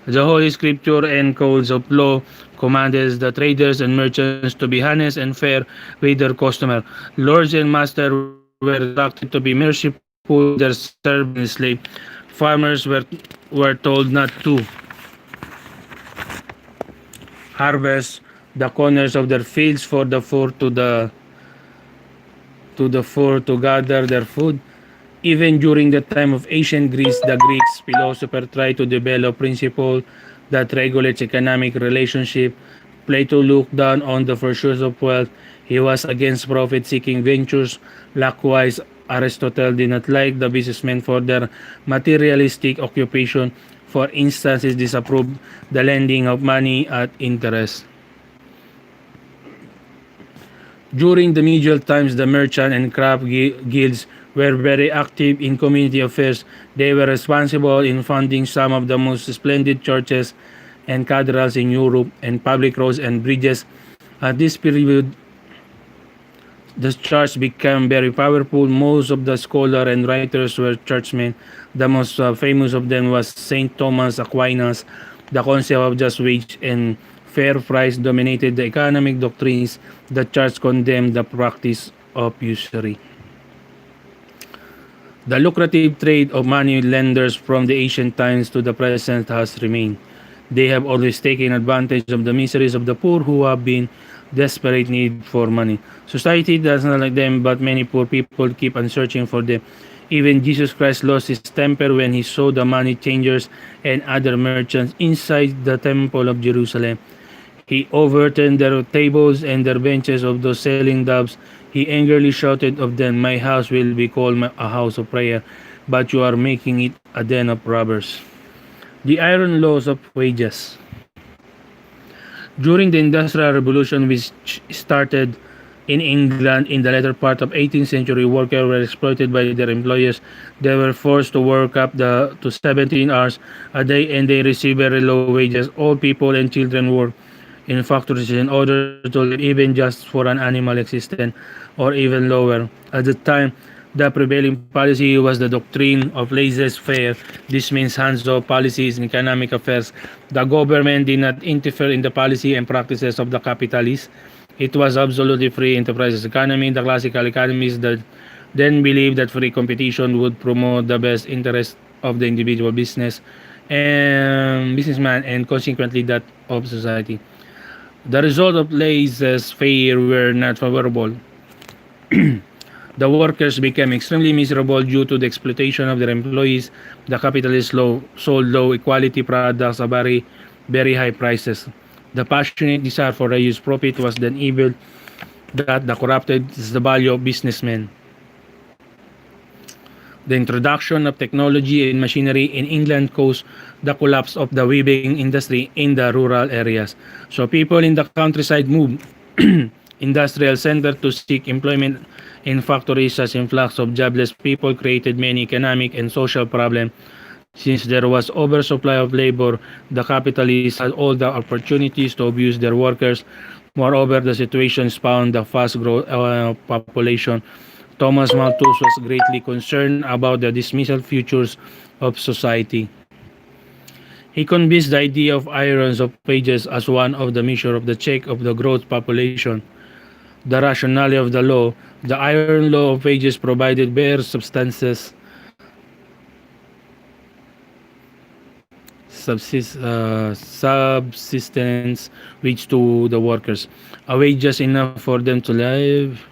The Holy Scripture and codes of law commanded the traders and merchants to be honest and fair with their customer. Lords and masters were instructed to be merciful to their servants and slaves. Farmers were told not to harvest the corners of their fields for the poor to gather their food. Even during the time of ancient Greece, the Greeks philosophers tried to develop principles that regulates economic relationship. Plato looked down on the pursuit of wealth. He was against profit-seeking ventures. Likewise, Aristotle did not like the businessmen for their materialistic occupation. For instance, he disapproved the lending of money at interest. During the medieval times, the merchant and craft guilds were very active in community affairs. They were responsible in funding some of the most splendid churches and cathedrals in Europe and public roads and bridges. At this period, the church became very powerful. Most of the scholars and writers were churchmen. The most famous of them was Saint Thomas Aquinas, the concept of just wage and fair price dominated the economic doctrines. The church condemned the practice of usury. The lucrative trade of money lenders from the ancient times to the present has remained. They have always taken advantage of the miseries of the poor who have been desperate need for money. Society does not like them, but many poor people keep on searching for them. Even Jesus Christ lost his temper when he saw the money changers and other merchants inside the temple of Jerusalem. He overturned their tables and their benches of those selling doves. He angrily shouted of them, "My house will be called a house of prayer, but you are making it a den of robbers." The iron laws of wages. During the Industrial Revolution, which started in England in the latter part of 18th century, workers were exploited by their employers. They were forced to work up to 17 hours a day and they received very low wages. All people and children worked in factories in order to live, even just for an animal existence, or even lower. At the time, the prevailing policy was the doctrine of laissez-faire. This means hands-off policies in economic affairs. The government did not interfere in the policy and practices of the capitalists. It was absolutely free enterprise economy. The classical economists that then believed that free competition would promote the best interest of the individual businessman and consequently that of society. The result of laissez-faire were not favorable. The workers became extremely miserable due to the exploitation of their employees. The capitalists sold low equality products at very high prices. The passionate desire for reduced profit was then evil that the corrupted is the value of businessmen. The introduction of technology and machinery in England caused the collapse of the weaving industry in the rural areas. So people in the countryside moved industrial center to seek employment in factories. Such influx of jobless people created many economic and social problems. Since there was oversupply of labor, the capitalists had all the opportunities to abuse their workers. Moreover, the situation spawned the fast growth population. Thomas Malthus was greatly concerned about the dismissal futures of society. He convinced the idea of irons of wages as one of the measure of the check of the growth population. The rationale of the law, the iron law of wages provided bare subsistence wage to the workers, a wages enough for them to live.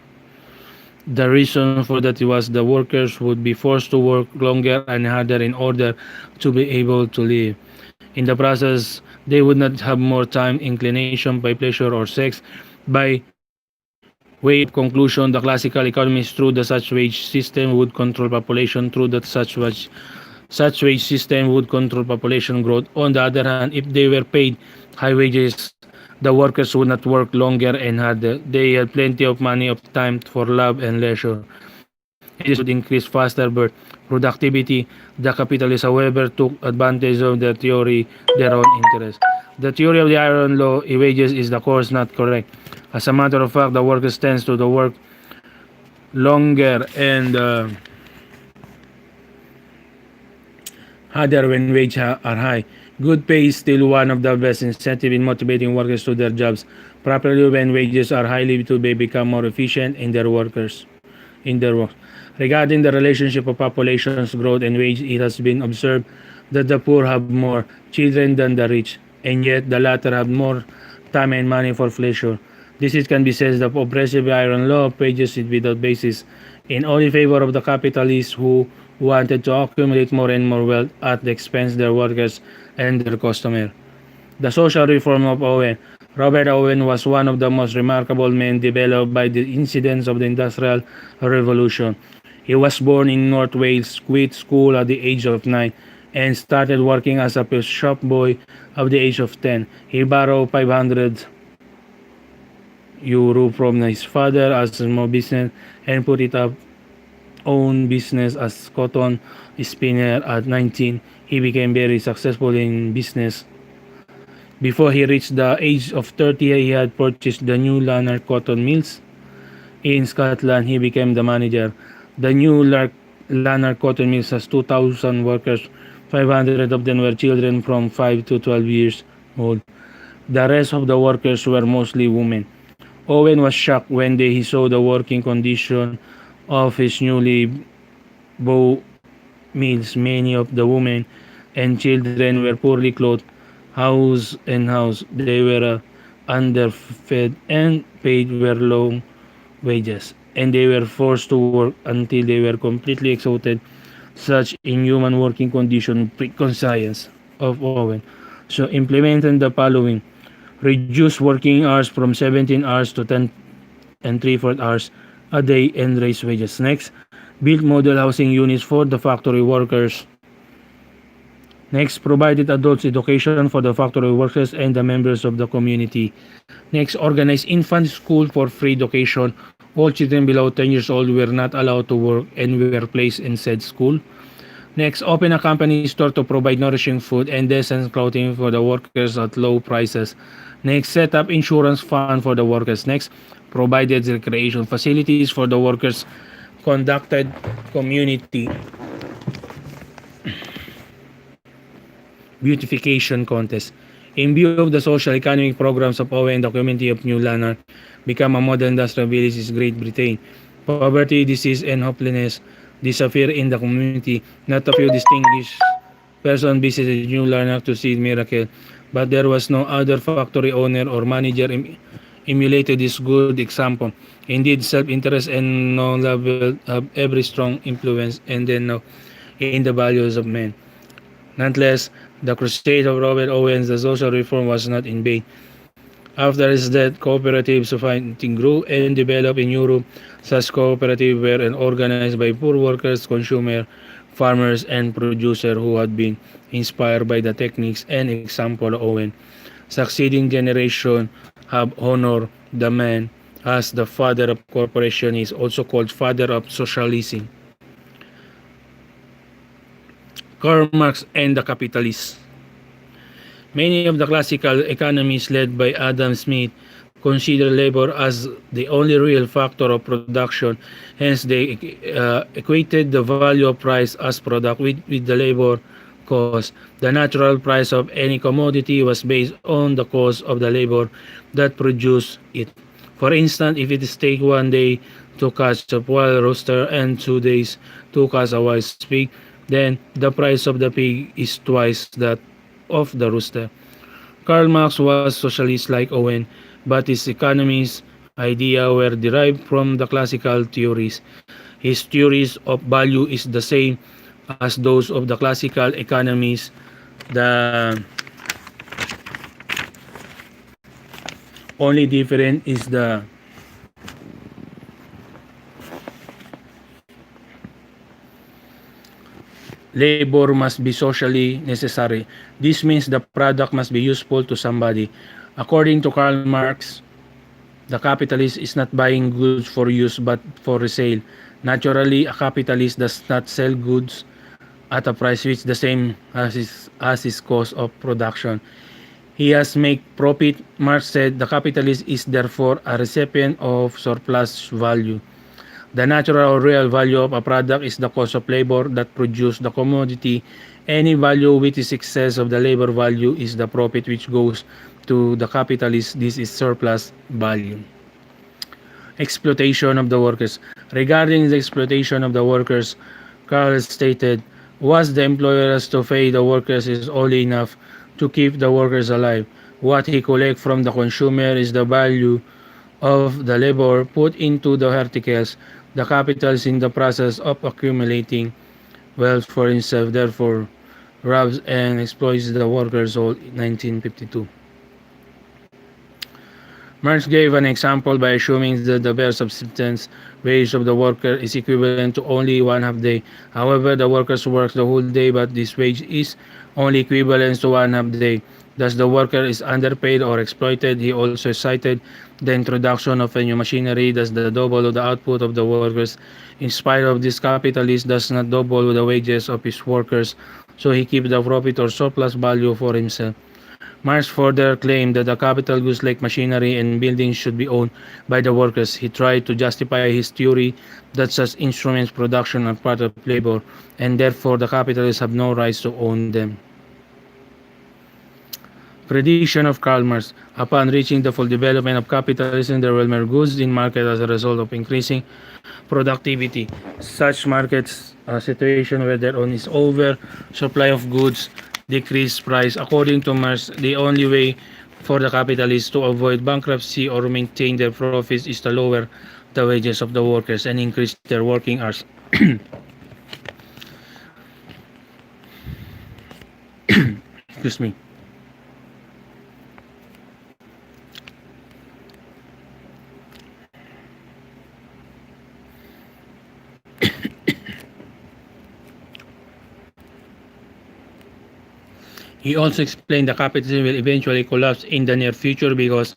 The reason for that was the workers would be forced to work longer and harder in order to be able to live. In the process, they would not have more time, inclination by pleasure or sex. By way of conclusion, the classical economists through the such wage system would control population through that such wage system would control population growth. On the other hand, if they were paid high wages, the workers would not work longer and harder. They had plenty of money of time for love and leisure. And this would increase faster productivity. The capitalists, however, took advantage of the theory their own interest. The theory of the iron law wages is of course not correct. As a matter of fact, the workers tends to the work longer and harder when wages are high. Good pay is still one of the best incentives in motivating workers to their jobs. Properly when wages are highly to become more efficient in their work. Regarding the relationship of population's growth and wage, it has been observed that the poor have more children than the rich, and yet the latter have more time and money for pleasure. This can be said the oppressive iron law of wages is without basis, in only favor of the capitalists who wanted to accumulate more and more wealth at the expense of their workers and their customers. The social reform of Owen. Robert Owen was one of the most remarkable men developed by the incidents of the Industrial Revolution. He was born in North Wales, quit school at the age of 9, and started working as a shop boy at the age of 10. He borrowed 500 euro from his father as a small business and put it up own business as cotton spinner at 19. He became very successful in business. Before he reached the age of 30, he had purchased the new Lanark cotton mills. In Scotland, he became the manager. The new Lanark cotton mills has 2,000 workers. 500 of them were children from 5 to 12 years old. The rest of the workers were mostly women. Owen was shocked when he saw the working condition of his newly bow mills. Many of the women and children were poorly clothed, house and house. They were underfed and paid were low wages, and they were forced to work until they were completely exhausted. Such inhuman working conditions pricked conscience of Owen. So implemented the following: reduce working hours from 17 hours to 10 and 3/4 hours a day and raise wages. Next, built model housing units for the factory workers. Next, provided adults education for the factory workers and the members of the community. Next, organized infant school for free education. All children below 10 years old were not allowed to work and were placed in said school. Next, open a company store to provide nourishing food and decent clothing for the workers at low prices. Next, set up insurance fund for the workers. Next, provided recreation facilities for the workers. Conducted community beautification contest. In view of the social economic programs of Owen, the community of New Lanark become a modern industrial village in Great Britain. Poverty, disease, and hopelessness disappear in the community. Not a few distinguished persons visited New Lanark to see miracle, but there was no other factory owner or manager emulated this good example. Indeed, self-interest and no level have every strong influence and then no in the values of men. Nonetheless, the crusade of Robert Owens, the social reform was not in vain. After his death, cooperative society grew and developed in Europe. Such cooperatives were organized by poor workers, consumers, farmers, and producers who had been inspired by the techniques and example of Owen. Succeeding generation have honored the man as the father of corporation. He is also called father of socialism. Karl Marx and the capitalists. Many of the classical economists led by Adam Smith consider labor as the only real factor of production. Hence, they equated the value of price as product with the labor cost. The natural price of any commodity was based on the cost of the labor that produced it. For instance, if it takes 1 day to catch a wild rooster and 2 days to catch a wild pig, then the price of the pig is twice that of the rooster. Karl Marx was socialist like Owen, but his economist ideas were derived from the classical theories. His theories of value is the same as those of the classical economists. The only difference is the labor must be socially necessary. This means the product must be useful to somebody. According to Karl Marx, the capitalist is not buying goods for use but for resale. Naturally, a capitalist does not sell goods at a price which is the same as his cost of production. He has make profit. Marx said the capitalist is therefore a recipient of surplus value. The natural or real value of a product is the cost of labor that produces the commodity. Any value which is excess of the labor value is the profit which goes to the capitalist. This is surplus value. Exploitation of the workers. Regarding the exploitation of the workers, Carl stated, was the employer has to pay the workers is only enough to keep the workers alive. What he collects from the consumer is the value of the labor put into the articles. The capital is in the process of accumulating wealth for himself, therefore robs and exploits the workers all 1952. Marx gave an example by assuming that the bare subsistence wage of the worker is equivalent to only 1/2 day. However, the workers work the whole day, but this wage is only equivalent to 1/2 day. Thus, the worker is underpaid or exploited. He also cited the introduction of a new machinery, thus the double of the output of the workers. In spite of this, capitalist does not double the wages of his workers, so he keeps the profit or surplus value for himself. Marx further claimed that the capital goods like machinery and buildings should be owned by the workers. He tried to justify his theory that such instruments production are part of labor, and therefore the capitalists have no rights to own them. Prediction of Karl Marx. Upon reaching the full development of capitalism, there will be more goods in market as a result of increasing productivity. Such markets situation where there is over supply of goods, decrease price. According to Marx, the only way for the capitalists to avoid bankruptcy or maintain their profits is to lower the wages of the workers and increase their working hours. Excuse me. He also explained that capitalism will eventually collapse in the near future because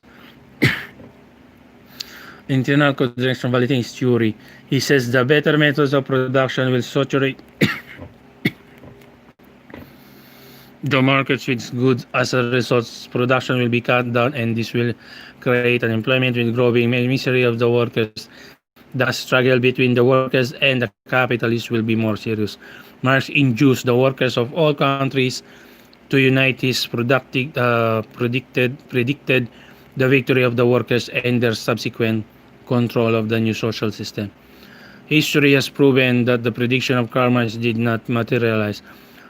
internal contradiction validating his theory. He says the better methods of production will saturate the markets with goods. As a result, production will be cut down, and this will create unemployment with growing misery of the workers. The struggle between the workers and the capitalists will be more serious. Marx induced the workers of all countries to unite. His predicted the victory of the workers and their subsequent control of the new social system. History has proven that the prediction of Karl Marx did not materialize.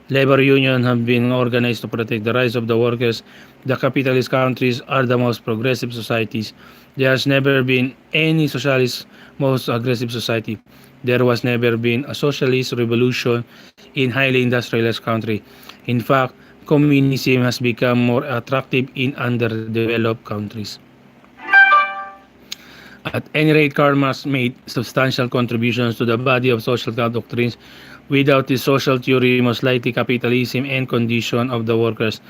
Labor unions have been organized to protect the rights of the workers. The capitalist countries are the most progressive societies. There has never been any socialist most aggressive society. There was never been a socialist revolution in highly industrialized country. In fact, communism has become more attractive in underdeveloped countries. At any rate, Karl Marx made substantial contributions to the body of social doctrines. Without his social theory, most likely capitalism and condition of the workers,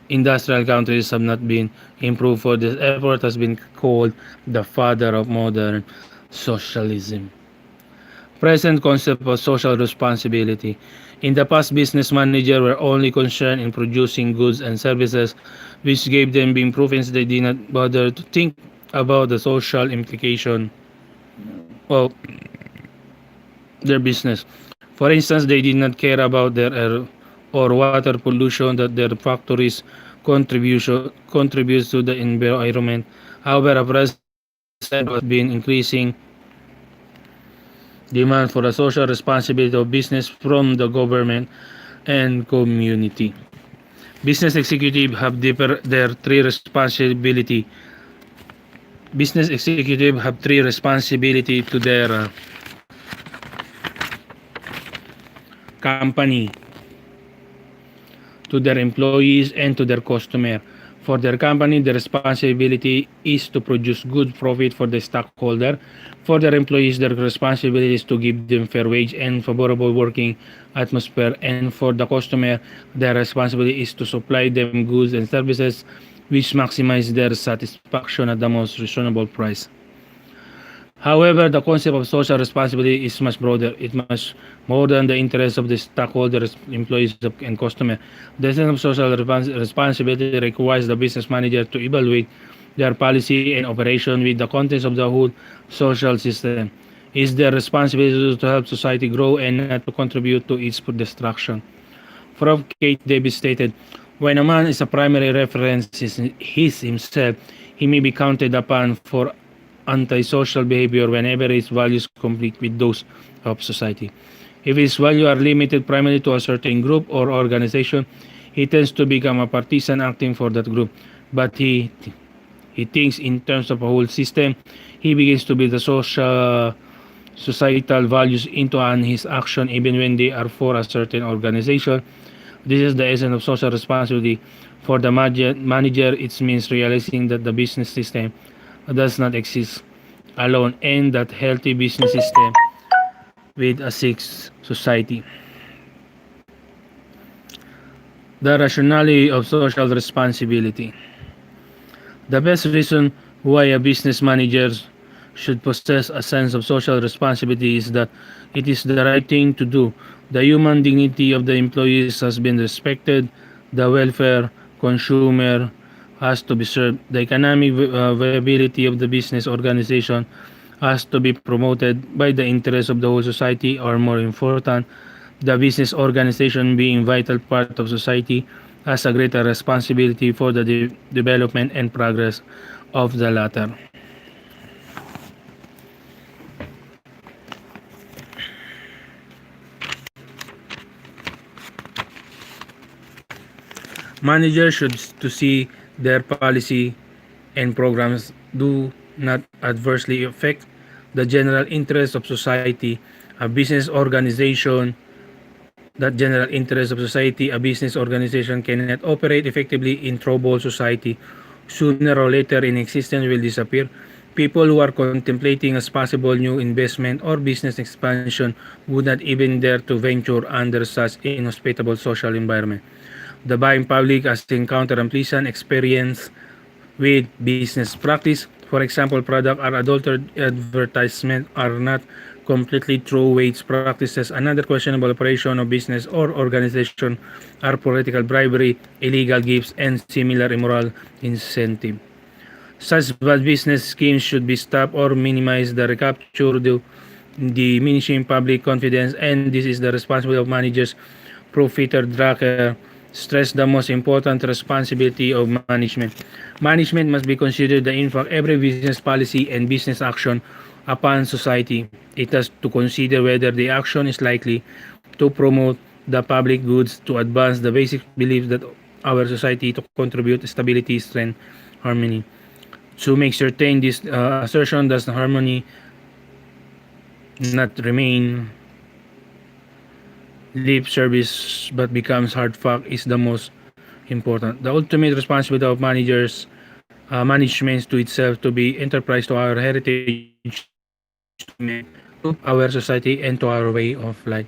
industrial countries have not been improved. For this effort has been called the father of modern socialism. Present concept of social responsibility. In the past, business managers were only concerned in producing goods and services, which gave them being profits. They did not bother to think about the social implication of their business. For instance, they did not care about their air or water pollution that their factories contributes to the environment. However, at present there has been increasing demand for a social responsibility of business from the government and community. Business executives have their three responsibility. Business executives have three responsibility to their company, to their employees, and to their customer. For their company, the responsibility is to produce good profit for the stockholder. For their employees, their responsibility is to give them fair wage and favorable working atmosphere. And for the customer, their responsibility is to supply them goods and services which maximize their satisfaction at the most reasonable price. However, the concept of social responsibility is much broader. It much more than the interests of the stockholders, employees, and customer. The essence of social responsibility requires the business manager to evaluate their policy and operation with the contents of the whole social system. It is their responsibility to help society grow and not to contribute to its destruction. Prof. Kate Davis stated, when a man is a primary reference is himself, he may be counted upon for antisocial behavior whenever his values conflict with those of society. If his values are limited primarily to a certain group or organization, he tends to become a partisan acting for that group. But he thinks in terms of a whole system. He begins to build the societal values into his action even when they are for a certain organization. This is the essence of social responsibility. For the manager, it means realizing that the business system does not exist alone and that healthy business system with a sick society. The rationality of social responsibility. The best reason why a business manager should possess a sense of social responsibility is that it is the right thing to do. The human dignity of the employees has been respected. The welfare consumer has to be served. The economic viability of the business organization has to be promoted by the interests of the whole society, or more important, the business organization being vital part of society. has a greater responsibility for the development and progress of the latter. Managers should to see their policy and programs do not adversely affect the general interest of society. A business organization that general interest of society, a business organization cannot operate effectively in troubled society. Sooner or later, in existence will disappear. People who are contemplating as possible new investment or business expansion would not even dare to venture under such inhospitable social environment. The buying public has encountered unpleasant experience with business practice. For example, product or adulterated advertisement are not completely true wage practices. Another questionable operation of business or organization are political bribery, illegal gifts, and similar immoral incentive. Such bad business schemes should be stopped or minimized. The recapture the diminishing public confidence, and this is the responsibility of managers. Profiter Drucker stressed the most important responsibility of management. Management must be considered the impact every business policy and business action upon society. It has to consider whether the action is likely to promote the public goods, to advance the basic beliefs that our society, to contribute stability, strength, harmony. To make certain this assertion does harmony not remain lip service but becomes hard fact is the most important. The ultimate responsibility of managers, management to itself, to be enterprise, to our heritage, to our society, and to our way of life.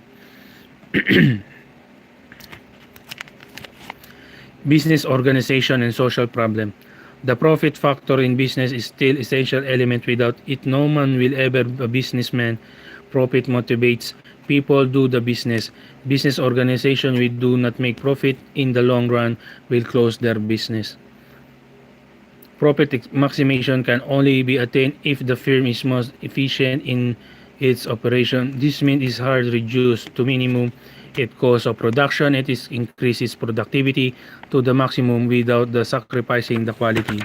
Business organization and social problem. The profit factor in business is still essential element. Without it, no man will ever be a businessman. Profit motivates people do the business. Business organization will do not make profit in the long run will close their business. Profit maximization can only be attained if the firm is most efficient in its operation. This means it's hard reduced to minimum its cost of production. It is increases productivity to the maximum without the sacrificing the quality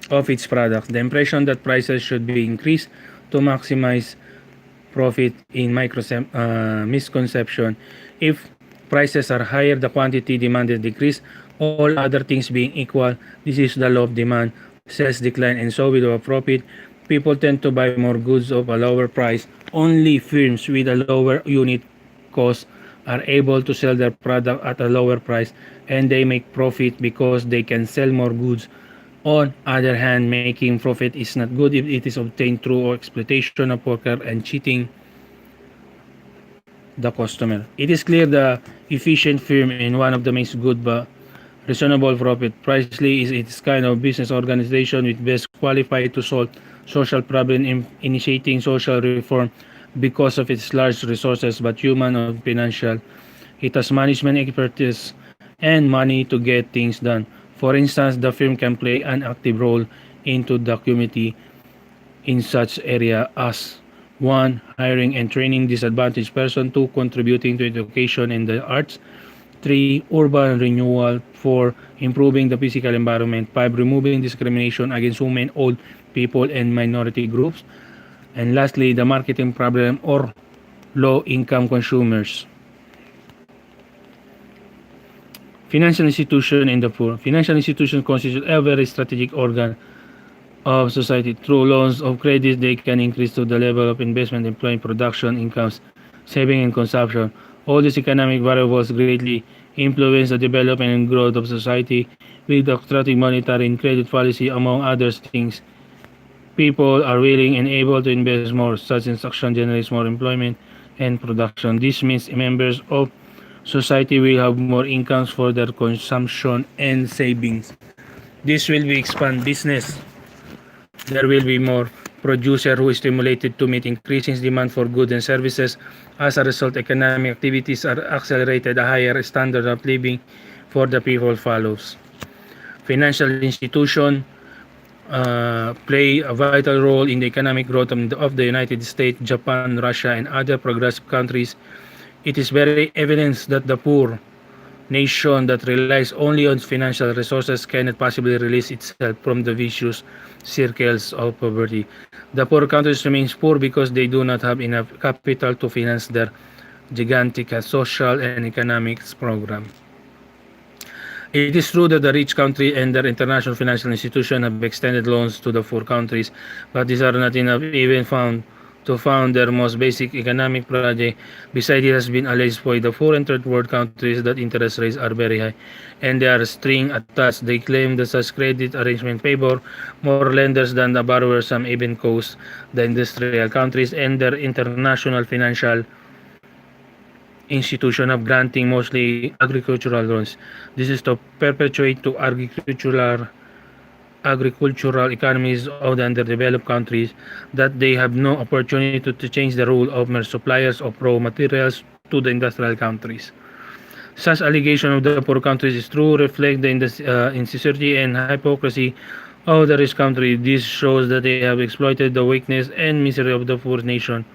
of its product. The impression that prices should be increased to maximize profit in misconception. If prices are higher, the quantity demanded decrease. All other things being equal, this is the law of demand. Sales decline, and so with a profit, people tend to buy more goods of a lower price. Only firms with a lower unit cost are able to sell their product at a lower price, and they make profit because they can sell more goods. On other hand, making profit is not good if it is obtained through exploitation of worker and cheating the customer. It is clear the efficient firm in one of the most good but reasonable profit. Precisely is its kind of business organization with best qualified to solve social problem in initiating social reform because of its large resources but human and financial. It has management expertise and money to get things done. For instance, the firm can play an active role into the community in such area as 1. Hiring and training disadvantaged person. 2. Contributing to education and the arts. 3. Urban renewal. 4. Improving the physical environment. 5. Removing discrimination against women, old people, and minority groups. And lastly, the marketing problem or low-income consumers. Financial institution and the poor. Financial institutions constitute a very strategic organ of society. Through loans of credit, they can increase to the level of investment, employment, production, incomes, saving, and consumption. All these economic variables greatly influence the development and growth of society with attractive monetary and credit policy, among other things. People are willing and able to invest more. Such instruction generates more employment and production. This means members of society will have more incomes for their consumption and savings. This will be expand business. There will be more producer who is stimulated to meet increasing demand for goods and services. As a result, economic activities are accelerated. A higher standard of living for the people follows. Financial institution play a vital role in the economic growth of the United States, Japan, Russia, and other progressive countries. It is very evident that the poor nation that relies only on financial resources cannot possibly release itself from the vicious circles of poverty. The poor countries remain poor because they do not have enough capital to finance their gigantic social and economics program. It is true that the rich country and their international financial institution have extended loans to the poor countries, but these are not enough even found to fund their most basic economic project. Besides, it has been alleged by the poor and third world countries that interest rates are very high and they are string attached. They claim that such credit arrangement favor more lenders than the borrowers. Some even cause the industrial countries and their international financial institution of granting mostly agricultural loans. This is to perpetuate to agricultural economies of the underdeveloped countries that they have no opportunity to change the role of mere suppliers of raw materials to the industrial countries. Such allegation of the poor countries is true reflect the insincerity and hypocrisy of the rich country. This shows that they have exploited the weakness and misery of the poor nation.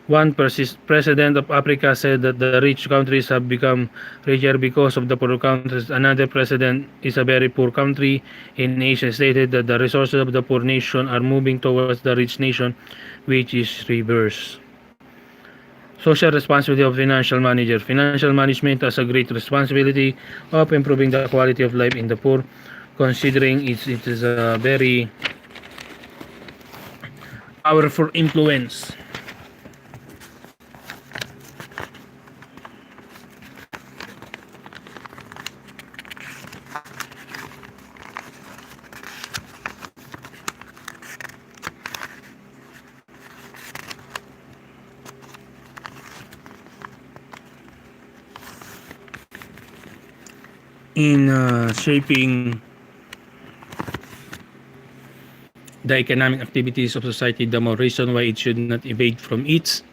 One president of Africa said that the rich countries have become richer because of the poor countries. Another president is a very poor country in Asia stated that the resources of the poor nation are moving towards the rich nation, which is reverse. Social responsibility of financial manager. Financial management has a great responsibility of improving the quality of life in the poor, considering it is a very powerful influence. In shaping the economic activities of society, the more reason why it should not evade from its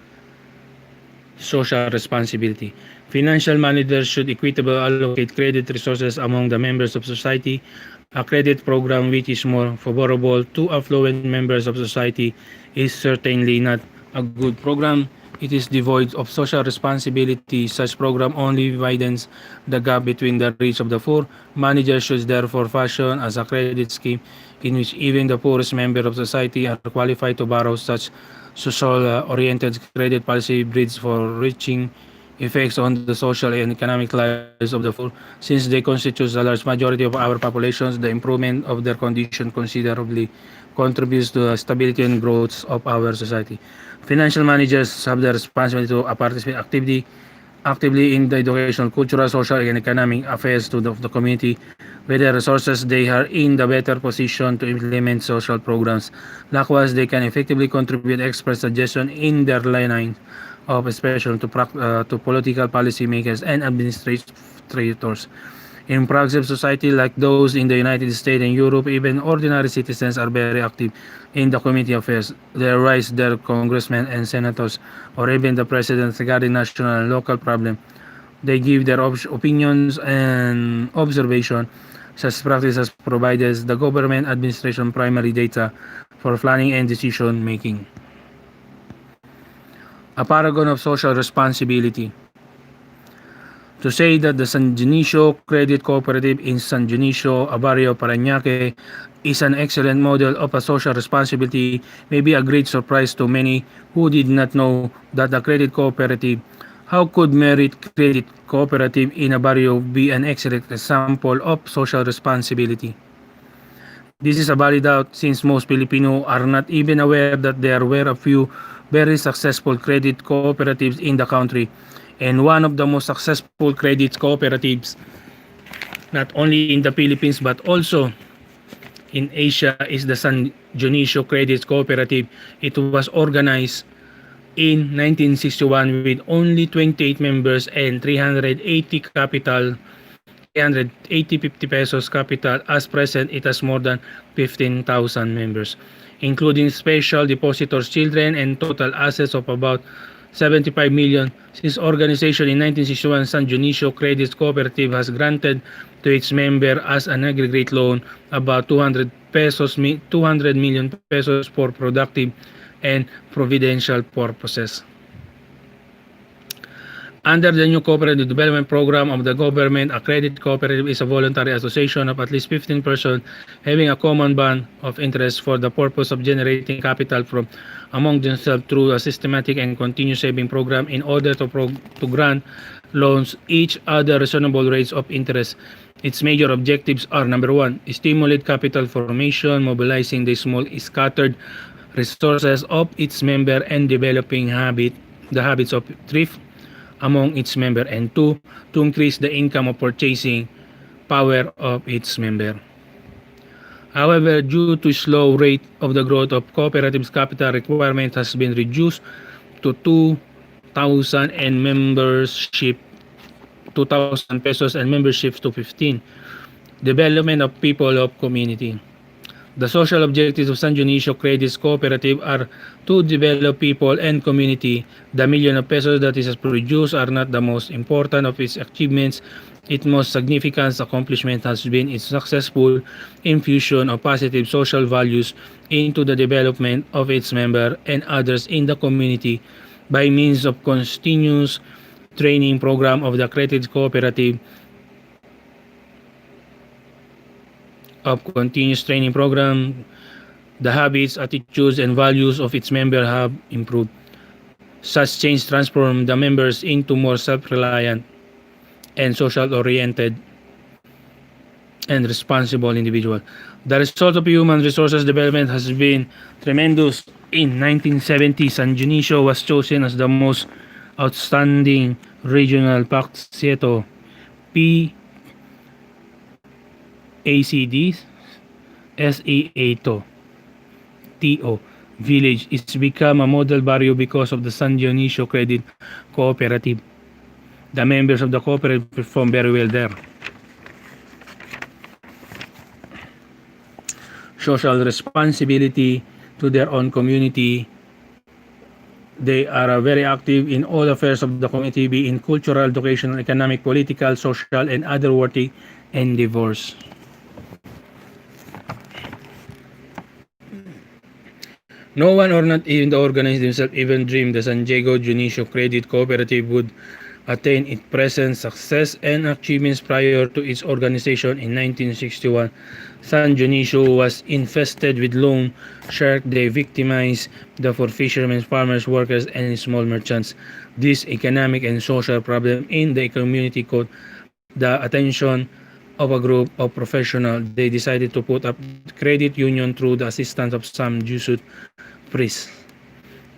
social responsibility. Financial managers should equitably allocate credit resources among the members of society. A credit program which is more favorable to affluent members of society is certainly not a good program. It is devoid of social responsibility. Such program only widens the gap between the rich of the poor. Managers should therefore fashion as a credit scheme in which even the poorest member of society are qualified to borrow. Such social-oriented credit policy breeds for reaching effects on the social and economic lives of the poor. Since they constitute a large majority of our populations, the improvement of their condition considerably contributes to the stability and growth of our society. Financial managers have the responsibility to participate actively in the educational, cultural, social, and economic affairs of the community. With the resources, they are in the better position to implement social programs. Likewise, they can effectively contribute expert suggestions in their line of expression to political policymakers and administrators. In progressive society like those in the United States and Europe, even ordinary citizens are very active in the community affairs. They raise their congressmen and senators or even the president regarding national and local problems. They give their opinions and observation. Such practices provides the government administration primary data for planning and decision making. A paragon of social responsibility. To say that the San Dionisio Credit Cooperative in San Dionisio, Barrio Parañaque is an excellent model of a social responsibility may be a great surprise to many who did not know that the credit cooperative. How could Merit Credit Cooperative in a barrio be an excellent example of social responsibility? This is a valid doubt since most Filipino are not even aware that there were a few very successful credit cooperatives in the country. And one of the most successful credit cooperatives, not only in the Philippines but also in Asia, is the San Dionisio Credit Cooperative. It was organized in 1961 with only 28 members and 380 pesos capital. As present, it has more than 15,000 members, including special depositors, children, and total assets of about 75 million. Since organization in 1961, San Dionisio Credit Cooperative has granted to its member as an aggregate loan about 200 million pesos for productive and providential purposes. Under the new Cooperative Development Program of the government, a credit cooperative is a voluntary association of at least 15 persons having a common bond of interest for the purpose of generating capital from among themselves through a systematic and continuous saving program in order to grant loans each other reasonable rates of interest. Its major objectives are: number one, stimulate capital formation, mobilizing the small scattered resources of its member and developing the habits of thrift among its member, and two, to increase the income of purchasing power of its member. However, due to slow rate of the growth of cooperatives, capital requirement has been reduced to 2,000 and membership 2,000 pesos and memberships to 15. Development of people of community. The social objectives of San Dionisio Credit Cooperative are to develop people and community. The million of pesos that it has produced are not the most important of its achievements. Its most significant accomplishment has been its successful infusion of positive social values into the development of its members and others in the community by means of continuous training program of the credit cooperative the habits, attitudes, and values of its members have improved. Such change transformed the members into more self-reliant and social-oriented and responsible individuals. The result of human resources development has been tremendous. In 1970, San Dionisio was chosen as the most outstanding regional Paksieto PACD SEATO TO village. It's become a model barrio because of the San Dionisio Credit Cooperative. The members of the cooperative perform very well there. Social responsibility to their own community. They are very active in all affairs of the community, be in cultural, educational, economic, political, social, and other worthy endeavors. No one, or not even the organizers themselves, even dreamed the San Diego Dionisio Credit Cooperative would attain its present success and achievements prior to its organization in 1961. San Dionisio was infested with loan sharks. They victimized the poor fishermen, farmers, workers, and small merchants. This economic and social problem in the community caught the attention of a group of professionals. They decided to put up credit union through the assistance of some Jesuit priests.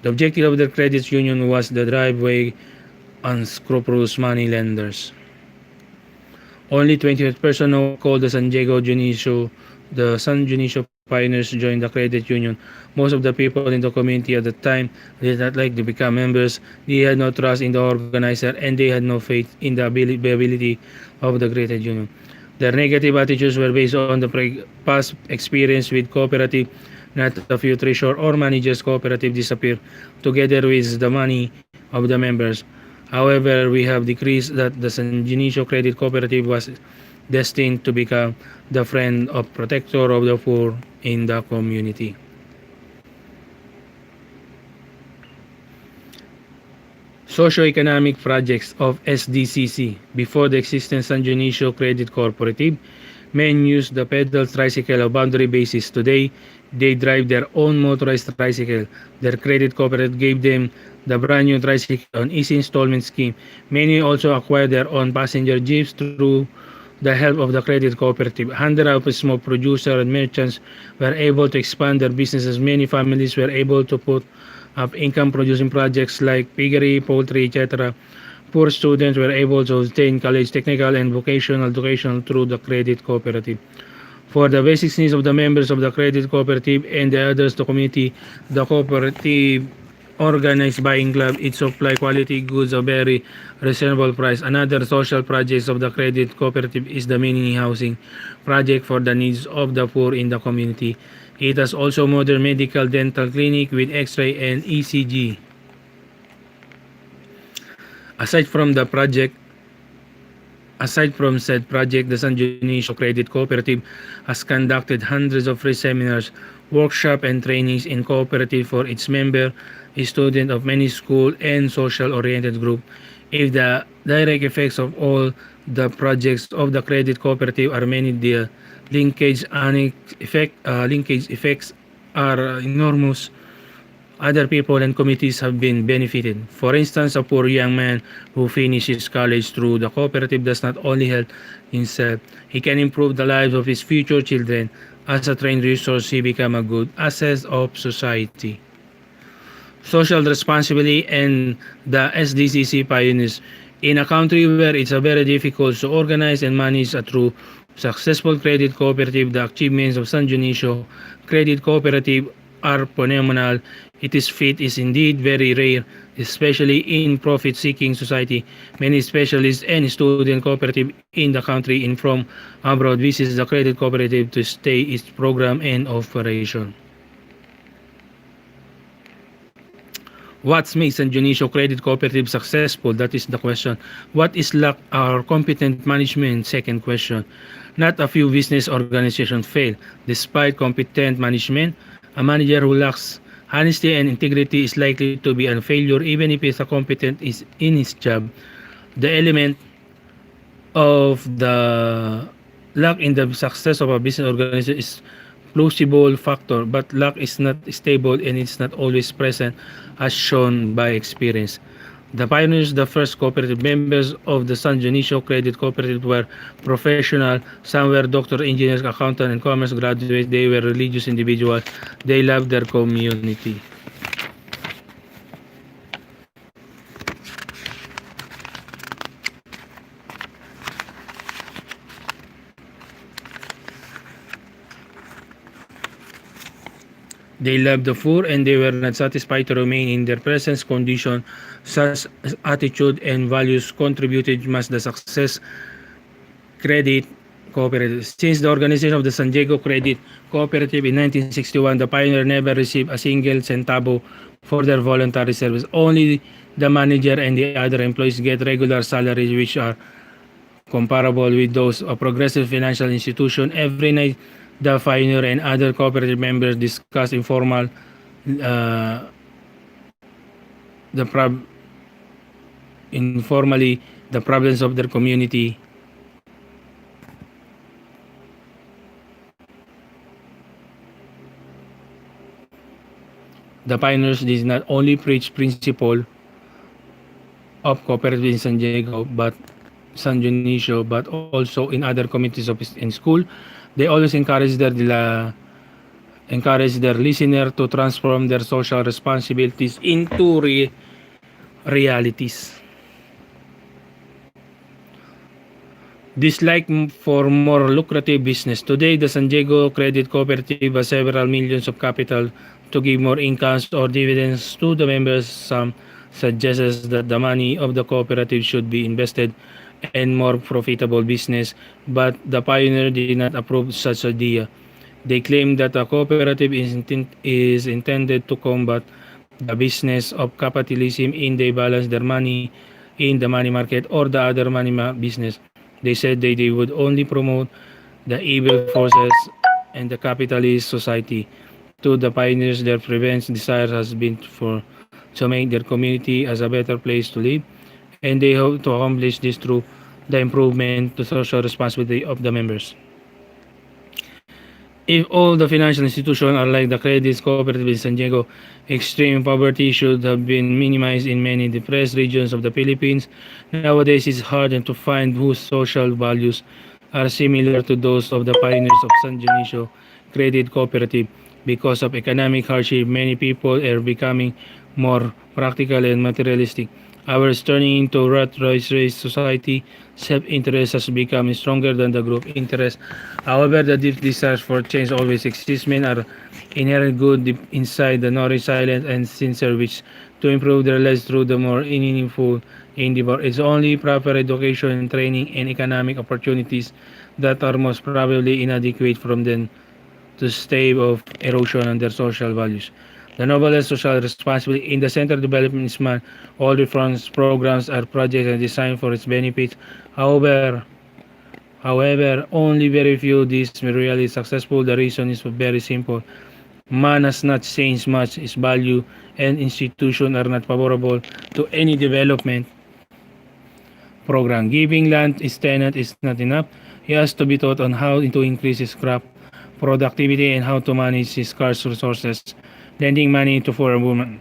The objective of the credit union was to drive away unscrupulous money lenders. Only 28% now called the San Diego Dionisio. The San Dionisio pioneers joined the credit union. Most of the people in the community at the time did not like to become members. They had no trust in the organizer and they had no faith in the ability of the credit union. Their negative attitudes were based on the past experience with cooperative. Not a few treasurer or managers cooperative disappear together with the money of the members. However, we have decreased that the San Dionisio Credit Cooperative was destined to become the friend of protector of the poor in the community. Socio-economic projects of SDCC. Before the existence of San Dionisio Credit Cooperative, men used the pedal tricycle on boundary basis. Today, they drive their own motorized tricycle. Their credit cooperative gave them the brand new tricycle on easy installment scheme. Many also acquired their own passenger jeeps through the help of the credit cooperative. Hundreds of small producers and merchants were able to expand their businesses. Many families were able to put up income-producing projects like piggery, poultry, etc. Poor students were able to obtain college, technical, and vocational education through the credit cooperative. For the basic needs of the members of the credit cooperative and the others to community, the cooperative organized buying club. It supply quality goods at a very reasonable price. Another social project of the credit cooperative is the mini housing project for the needs of the poor in the community. It has also modern medical dental clinic with X-ray and ECG. Aside from the project, Aside from said project, the San Dionisio Credit Cooperative has conducted hundreds of free seminars, workshops, and trainings in cooperative for its member, students of many school and social-oriented group. If the direct effects of all the projects of the credit cooperative are many, the linkage effects are enormous. Other people and communities have been benefited. For instance, a poor young man who finishes college through the cooperative does not only help himself, he can improve the lives of his future children. As a trained resource, he becomes a good asset of society. Social responsibility and the SDCC pioneers. In a country where it's a very difficult to organize and manage a true successful credit cooperative, the achievements of San Dionisio Credit Cooperative are phenomenal. Its fit is indeed very rare, especially in profit-seeking society. Many specialists and student cooperative in the country and from abroad visit the credit cooperative to stay its program and operation. What makes San Dionisio Credit Cooperative successful? That is the question. What is lack or competent management? Second question. Not a few business organizations fail. Despite competent management, a manager who lacks honesty and integrity is likely to be a failure even if he's a competent is in his job. The element of the luck in the success of a business organization is plausible factor, but luck is not stable and it's not always present as shown by experience. The pioneers, the first cooperative members of the San Dionisio Credit Cooperative were professional. Some were doctor, engineers, accountant, and commerce graduates. They were religious individuals. They loved their community. They loved the poor and they were not satisfied to remain in their present condition. Such attitude and values contributed much the success credit cooperative. Since the organization of the San Diego Credit Cooperative in 1961, the pioneer never received a single centavo for their voluntary service. Only the manager and the other employees get regular salaries which are comparable with those of progressive financial institution. Every night, the pioneer and other cooperative members discuss uh, the informally the problems of their community. The pioneers did not only preach principle of cooperative in San Diego, but San Dionisio, but also in other communities of in school. They always encourage their listener to transform their social responsibilities into realities. Dislike for more lucrative business. Today, the San Diego Credit Cooperative has several millions of capital to give more incomes or dividends to the members. Some suggests that the money of the cooperative should be invested in more profitable business, but the pioneer did not approve such idea. They claim that a cooperative is intended to combat the business of capitalism in they balance their money in the money market or the other business. They said they would only promote the evil forces and the capitalist society. To the pioneers, their prevents desire has been for to make their community as a better place to live, and they hope to accomplish this through the improvement to social responsibility of the members. If all the financial institutions are like the credit cooperative in San Diego, extreme poverty should have been minimized in many depressed regions of the Philippines. Nowadays, it's harder to find whose social values are similar to those of the pioneers of San Dionisio Credit Cooperative. Because of economic hardship, many people are becoming more practical and materialistic. Ours turning into rat race society, self-interest has become stronger than the group interest. However, the deep desire for change always exists. Men are inherent good deep inside the knowledge, silent and sincere wish to improve their lives through the more meaningful endeavor. It's only proper education, training, and economic opportunities that are most probably inadequate from them to stave off erosion on their social values. The novelist social responsibility in the center development is man. All reforms programs are projects and designed for its benefits. However, only very few of these were really successful. The reason is very simple. Man has not changed much. Its value and institution are not favorable to any development program. Giving land is tenant is not enough. He has to be taught on how to increase his crop productivity and how to manage his scarce resources. Lending money to foreign women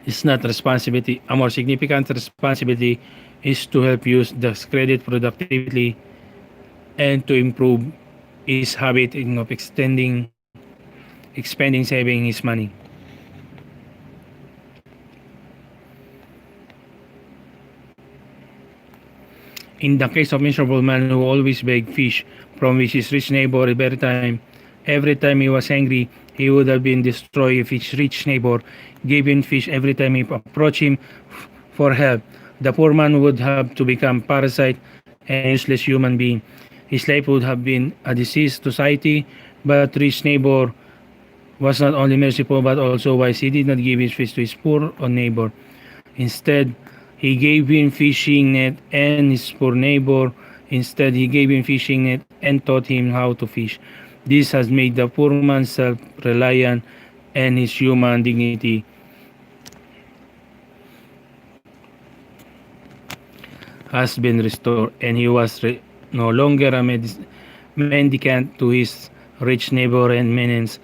is not responsibility. A more significant responsibility is to help use the credit productively and to improve his habit of expanding saving his money. In the case of miserable man who always begged fish from his rich neighbor every time he was angry, he would have been destroyed if his rich neighbor gave him fish every time he approached him for help. The poor man would have to become parasite and useless human being. His life would have been a diseased society, but rich neighbor was not only merciful but also wise. He did not give his fish to his poor neighbor. Instead, he gave him fishing net and his poor neighbor. Instead, he gave him fishing net and taught him how to fish. This has made the poor man self-reliant and his human dignity has been restored, and he was no longer a mendicant to his rich neighbor and menace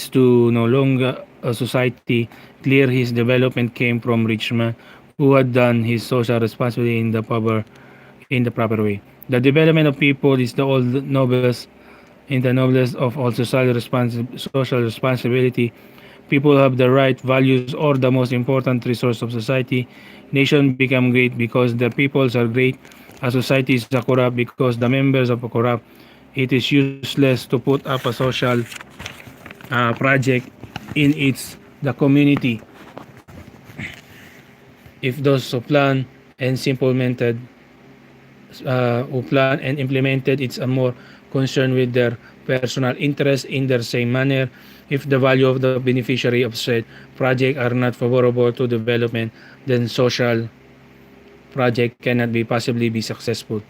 to no longer a society. Clear his development came from rich man who had done his social responsibility in the proper way. The development of people is the old noblest in the noblest of all social responsibility. People have the right values or the most important resource of society. Nation become great because the peoples are great. A society is corrupt because the members are corrupt. It is useless to put up a social project in its the community if those who plan and implemented it's a more concerned with their personal interest in the same manner. If the value of the beneficiary of said project are not favorable to development, then social project cannot be possibly be successful.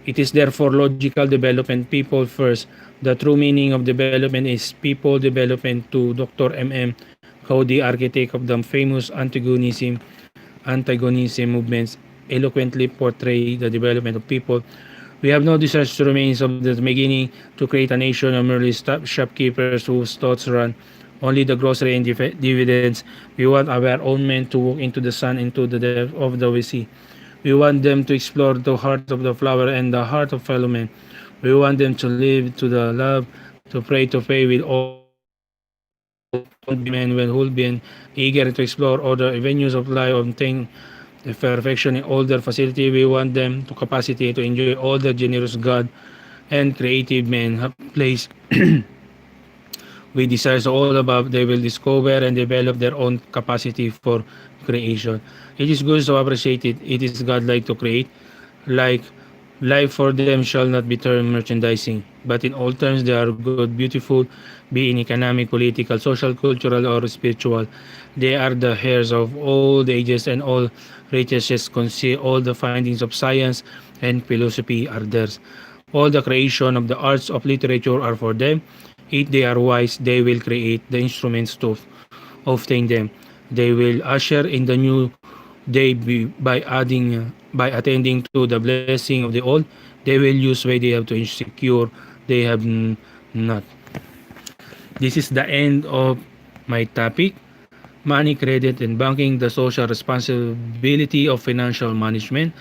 It is therefore logical development people first. The true meaning of development is people development to Dr. M. Cody, architect of the famous antagonism movements, eloquently portray the development of people. We have no desire to remain of the beginning to create a nation of merely shopkeepers whose thoughts run only the grocery and dividends. We want our own men to walk into the sun, into the depth of the sea. We want them to explore the heart of the flower and the heart of fellow men. We want them to live to the love, to pray, to pay with all men who will be eager to explore all the avenues of life, obtain the perfection in all their facility. We want them to capacity to enjoy all the generous God and creative men have placed with desires all above. They will discover and develop their own capacity for creation. It is good to appreciate it. It is God-like to create. Like life for them shall not be termed merchandising, but in all terms they are good, beautiful, be in economic, political, social, cultural, or spiritual. They are the heirs of all the ages and all riches conceal all the findings of science and philosophy are theirs. All the creation of the arts of literature are for them. If they are wise, they will create the instruments to obtain them. They will usher in the new day by attending to the blessing of the old. They will use way they have to insecure they have not. This is the end of my topic. Money, credit, and banking, the social responsibility of financial management.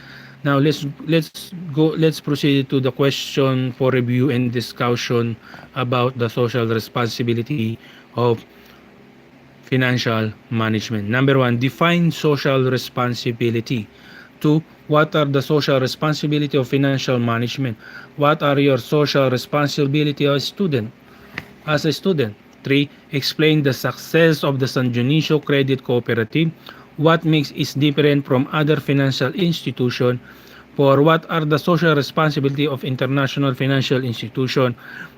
Now let's proceed to the question for review and discussion about the social responsibility of financial management. Number one, define social responsibility. Two, what are the social responsibility of financial management? What are your social responsibility as a student? 3. Explain the success of the San Dionisio Credit Cooperative. What makes it different from other financial institutions? 4. What are the social responsibility of international financial institution?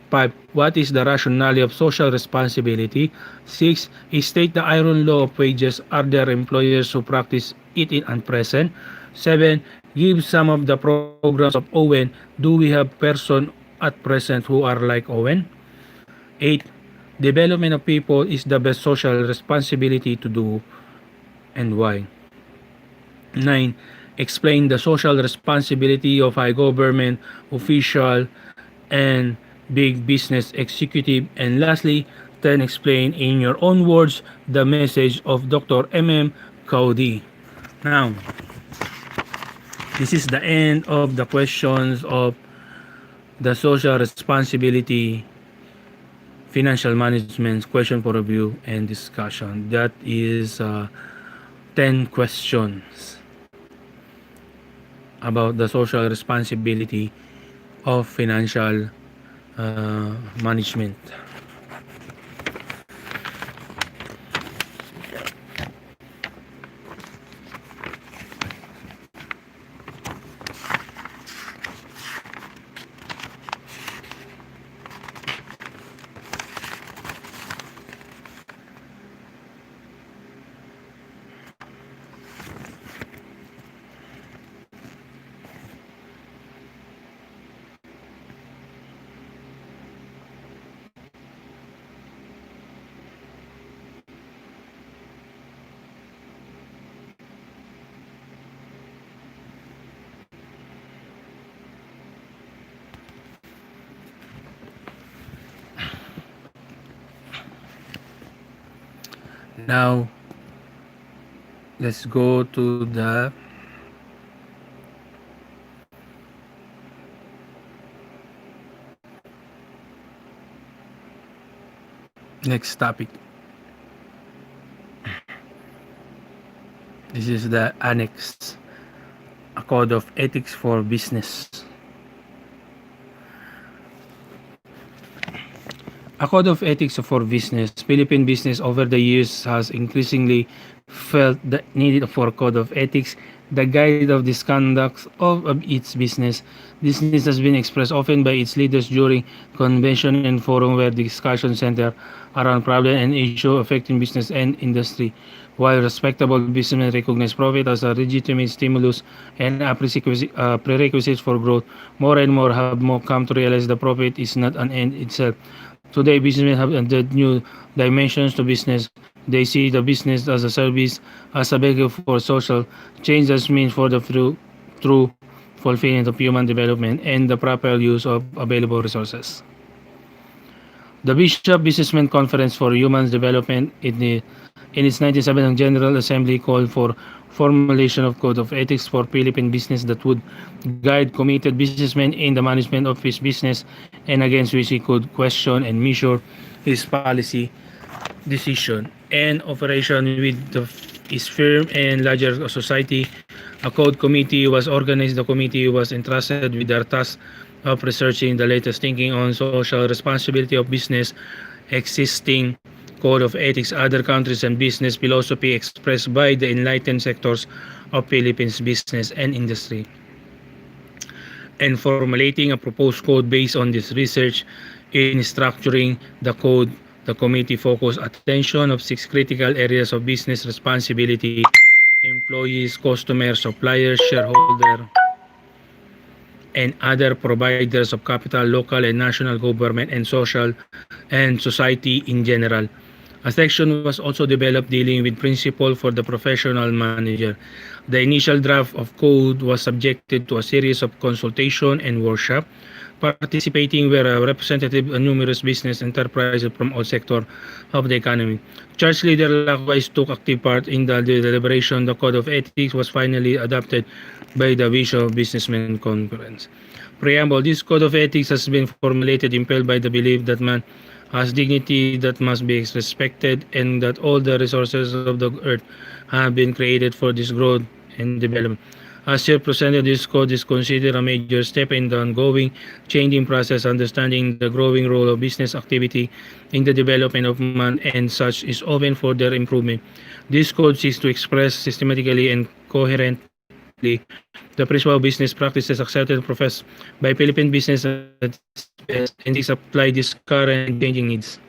5. What is the rationale of social responsibility? 6. State the iron law of wages. Are there employers who practice it in and present? 7. Give some of the programs of Owen. Do we have person at present who are like Owen? 8. Development of people is the best social responsibility to do and why? 9. Explain the social responsibility of high government, official, and big business executive. And lastly, 10. Explain in your own words the message of Dr. M. Cody. Now, this is the end of the questions of the social responsibility financial management question for review and discussion. That is 10 questions about the social responsibility of financial management. Now, let's go to the next topic. This is the annex, a code of ethics for business. A code of ethics for business. Philippine business over the years has increasingly felt the need for a code of ethics, the guide of this conduct of its business. This need has been expressed often by its leaders during convention and forum where discussion center around problem and issue affecting business and industry. While respectable businessmen recognize profit as a legitimate stimulus and a prerequisite for growth, more and more have more come to realize the profit is not an end itself. Today, businessmen have added new dimensions to business. They see the business as a service, as a vehicle for social change that means for the true fulfillment of human development and the proper use of available resources. The Bishop Businessmen Conference for Human Development in its 1970 General Assembly called for formulation of code of ethics for Philippine business that would guide committed businessmen in the management of his business and against which he could question and measure his policy decision and operation with his firm and larger society. A code committee was organized. The committee was entrusted with the task of researching the latest thinking on social responsibility of business, existing code of ethics, other countries, and business philosophy expressed by the enlightened sectors of Philippines business and industry, and formulating a proposed code based on this research. In structuring the code, the committee focused attention of 6 critical areas of business responsibility: employees, customers, suppliers, shareholder, and other providers of capital, local and national government, and social and society in general. A section was also developed dealing with principle for the professional manager. The initial draft of code was subjected to a series of consultation and workshop. Participating were a representative of numerous business enterprises from all sectors of the economy. Church leaders likewise took active part in the deliberation. The Code of Ethics was finally adopted by the Bishop Businessmen Conference. Preamble: This Code of Ethics has been formulated impelled by the belief that man has dignity that must be respected and that all the resources of the earth have been created for this growth and development. As here presented, this code is considered a major step in the ongoing changing process, understanding the growing role of business activity in the development of man, and such is open for their improvement. This code seeks to express systematically and coherent the principle of business practices accepted and professed by Philippine business entities apply this current and changing needs.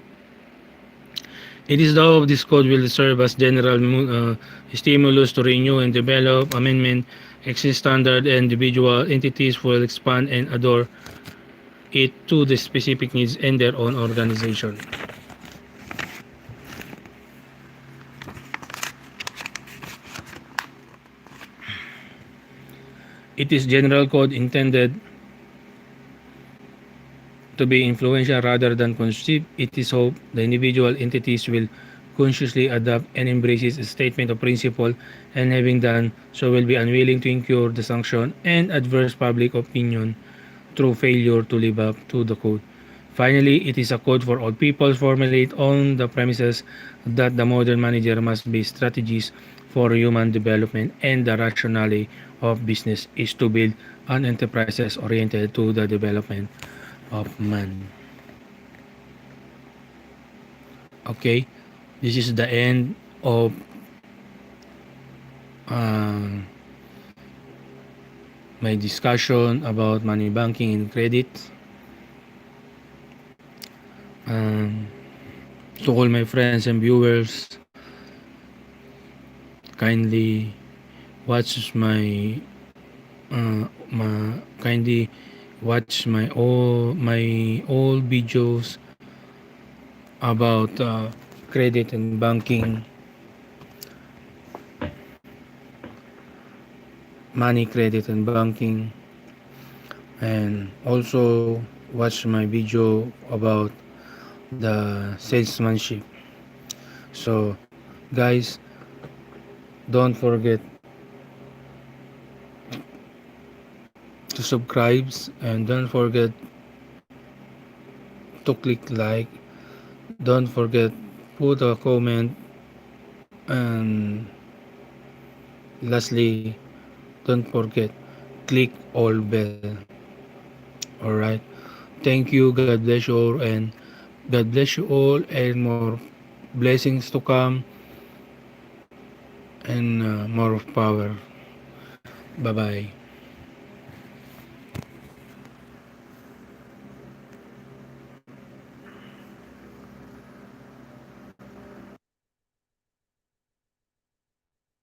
It is the hope of this code will serve as general stimulus to renew and develop, amendment, exist standard, and individual entities will expand and adore it to the specific needs in their own organization. It is general code intended to be influential rather than constructive. It is hoped the individual entities will consciously adopt and embrace a statement of principle, and having done so will be unwilling to incur the sanction and adverse public opinion through failure to live up to the code. Finally, it is a code for all people formulated on the premises that the modern manager must be strategies for human development, and the rationale of business is to build an enterprises oriented to the development of man. Okay, this is the end of uh, my discussion about money banking and credit. Um, to all my friends and viewers, kindly watch kindly watch my all videos about credit and banking, money, credit and banking, and also watch my video about the salesmanship. So guys, don't forget to subscribe, and don't forget to click like, don't forget put a comment, and lastly, don't forget click all bell. All right, thank you, God bless you all, and God bless you all, and more blessings to come, and more of power. Bye bye.